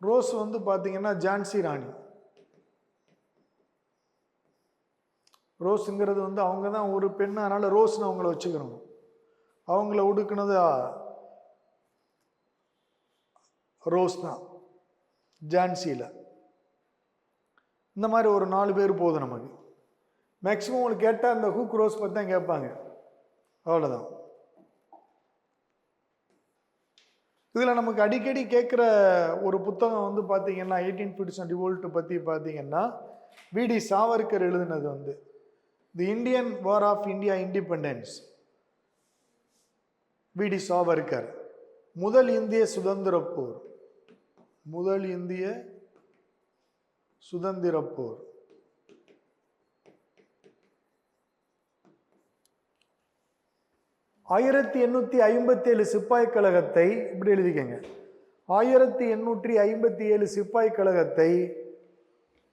ரோஸ் வந்து பார்த்தீங்கன்னா ஜான்சி ராணி. ரோஸுங்கிறது வந்து அவங்க தான் ஒரு பெண், அதனால ரோஸ்னு அவங்கள வச்சுக்கிறோம். அவங்கள ஒடுக்குனது ரோஸ் தான் ஜான்சியில். இந்த மாதிரி ஒரு 4 பேர் போதும் நமக்கு. மேக்சிமம் உங்களுக்கு கேட்டால் அந்த ஹூக் ரோஸ் பற்றி தான் கேட்பாங்க, அவ்வளோதான். இதில் நமக்கு அடிக்கடி கேட்குற ஒரு புத்தகம் வந்து பார்த்தீங்கன்னா 1850s ரிவோல்ட் பற்றி பார்த்தீங்கன்னா வி.டி. சாவர்கர் எழுதினது வந்து the Indian war of India independence. V D. Savarkar, முதல் இந்திய சுதந்திர போர். முதல் இந்திய சுதந்திர போர். ஆயிரத்தி 1857 சிப்பாய் கழகத்தை இப்படி எழுதிக்கங்க. 1857 சிப்பாய் கழகத்தை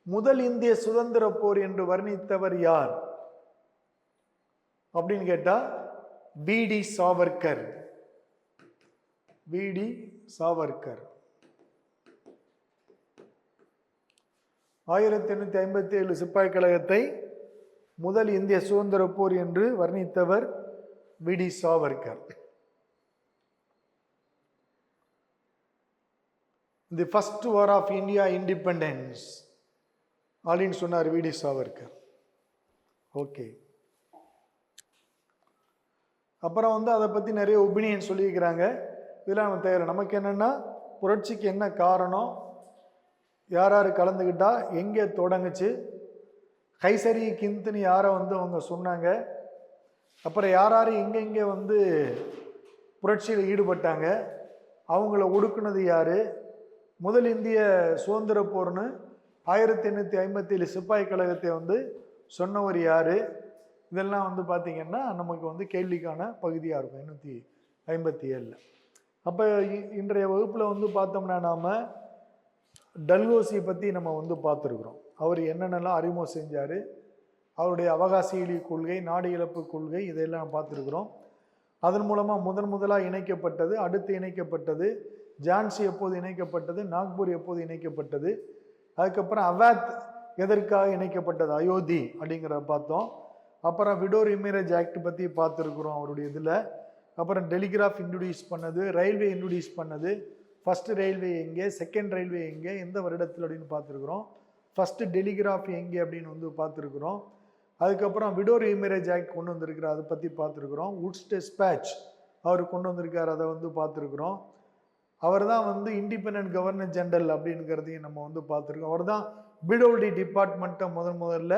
முதல் இந்திய சுதந்திர போர் என்று வர்ணித்தவர் யார் அப்படின்னு கேட்டா வி.டி. சாவர்கர். வி.டி. சாவர்கர் 1857 சிப்பாய் கழகத்தை முதல் இந்திய சுதந்திர போர் என்று வர்ணித்தவர் V D. Savarkar. The first war of India independence அப்படின்னு சொன்னார் வி.டி. சாவர்கர். ஓகே. அப்புறம் வந்து அதை பற்றி நிறைய ஒப்பீனியன் சொல்லியிருக்கிறாங்க. இதெல்லாம் நம்ம தேவை. நமக்கு என்னென்னா புரட்சிக்கு என்ன காரணம், யார் யார் கலந்துக்கிட்டா, எங்கே தொடங்குச்சு, கைசரி கிந்துன்னு யாரை வந்து அவங்க சொன்னாங்க, அப்புறம் யார் யார் எங்கெங்கே வந்து புரட்சியில் ஈடுபட்டாங்க, அவங்கள ஒடுக்குனது யார், முதல் இந்திய சுதந்திர போர்னு 1857 சிப்பாய் கழகத்தை வந்து சொன்னவர் யார், இதெல்லாம் வந்து பார்த்திங்கன்னா நமக்கு வந்து கேள்விக்கான பகுதியாக இருக்கும் 1857. அப்போ இன்றைய வகுப்பில் வந்து பார்த்தோம்னா நாம் டல்ஹௌசியை பற்றி நம்ம வந்து பார்த்துருக்குறோம். அவர் என்னென்னலாம் அறிமுகம் செஞ்சார், அவருடைய அவகாசியலி கொள்கை, நாடு இழப்பு கொள்கை, இதையெல்லாம் பார்த்துருக்குறோம். அதன் மூலமாக முதலாக இணைக்கப்பட்டது, அடுத்து இணைக்கப்பட்டது, ஜான்சி எப்போது இணைக்கப்பட்டது, நாக்பூர் எப்போது இணைக்கப்பட்டது, அதுக்கப்புறம் அவாத் எதற்காக இணைக்கப்பட்டது, அயோத்தி அப்படிங்கிறத பார்த்தோம். அப்புறம் விடோர் இமேரேஜ் ஆக்ட் பற்றி பார்த்துருக்குறோம் அவருடைய இதில். அப்புறம் டெலிகிராஃப் இன்ட்ரடியூஸ் பண்ணது, ரயில்வே இன்ட்ரடியூஸ் பண்ணது, ஃபஸ்ட்டு ரயில்வே எங்கே, செகண்ட் ரயில்வே எங்கே, எந்த வருடத்தில் அப்படின்னு பார்த்துருக்குறோம். ஃபஸ்ட்டு டெலிகிராஃப் எங்கே அப்படின்னு வந்து பார்த்துருக்குறோம். அதுக்கப்புறம் விடோர் இமேரேஜ் ஆக்ட் கொண்டு வந்திருக்கிறார், அதை பற்றி பார்த்துருக்குறோம். வுட்ஸ் டெஸ்பேட்ச் அவர் கொண்டு வந்திருக்கார், அதை வந்து பார்த்துருக்குறோம். அவர் தான் வந்து இண்டிபெண்ட் கவர்னர் ஜெனரல் அப்படிங்கிறதையும் நம்ம வந்து பார்த்துருக்கோம். அவர் தான் பிடோல்டி டிபார்ட்மெண்ட்டை முதல்ல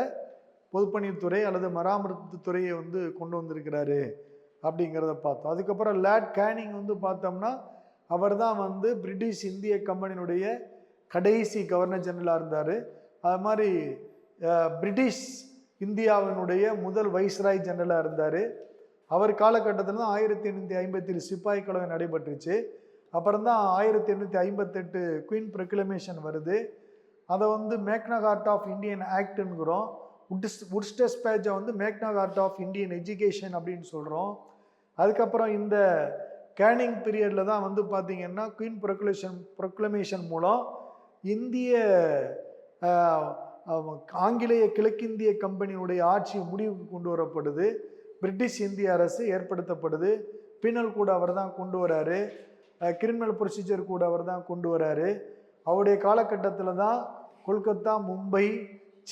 பொதுப்பணித்துறை அல்லது மராமத்து துறையை வந்து கொண்டு வந்திருக்கிறாரு அப்படிங்கிறத பார்த்தோம். அதுக்கப்புறம் லார்ட் கேனிங் வந்து பார்த்தோம்னா அவர் தான் வந்து பிரிட்டிஷ் இந்திய கம்பெனியினுடைய கடைசி கவர்னர் ஜெனரலாக இருந்தார். அது மாதிரி பிரிட்டிஷ் இந்தியாவினுடைய முதல் வைஸ்ராய் ஜெனரலாக இருந்தார். அவர் காலகட்டத்தில் தான் 1857 சிப்பாய் கழகம் நடைபெற்றுச்சு. அப்புறம் தான் 1858 குயின் ப்ரொக்ளமேஷன் வருது. அதை வந்து மேக்னா கார்ட்டா ஆஃப் இந்தியன் ஆக்டுங்கிறோம். வுட்ஸ் டெஸ்பேட்சை வந்து மேக்னா கார்ட்டா ஆஃப் இந்தியன் எஜுகேஷன் அப்படின்னு சொல்கிறோம். அதுக்கப்புறம் இந்த கேனிங் பீரியடில் தான் வந்து பார்த்திங்கன்னா குயின் ப்ரொக்ளமேஷன் மூலம் இந்திய ஆங்கிலேய கிழக்கிந்திய கம்பெனியுடைய ஆட்சி முடிவுக்கு கொண்டு வரப்படுது. பிரிட்டிஷ் இந்திய அரசு ஏற்படுத்தப்படுது. பீனல் கூட அவர் தான் கொண்டு வராரு, கிரிமினல் ப்ரொசீஜர் கூட அவர் தான் கொண்டு வராரு. அவருடைய காலகட்டத்தில் தான் கொல்கத்தா, மும்பை,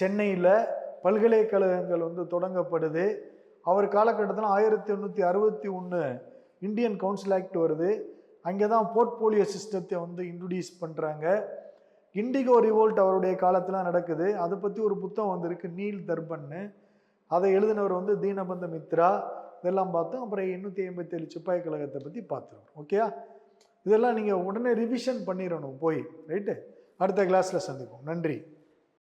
சென்னையில் பல்கலைக்கழகங்கள் வந்து தொடங்கப்படுது. அவர் காலகட்டத்தில் 1861 இந்தியன் கவுன்சில் ஆக்ட் வருது. அங்கே தான் போர்ட்போலியோ சிஸ்டத்தை வந்து இன்ட்ரடியூஸ் பண்ணுறாங்க. இண்டிகோ ரிவோல்ட் அவருடைய காலத்தில் நடக்குது. அதை பற்றி ஒரு புத்தகம் வந்திருக்கு, நீல் தர்பன்னு. அதை எழுதினவர் வந்து தீனபந்த மித்ரா. இதெல்லாம் பார்த்தோம். அப்புறம் 857 சிப்பாய் கழகத்தை பற்றி பார்த்துருவோம். ஓகேயா? இதெல்லாம் நீங்கள் உடனே ரிவிஷன் பண்ணிடணும் போய். ரைட்டு? அடுத்த கிளாஸில் சந்திப்போம். நன்றி.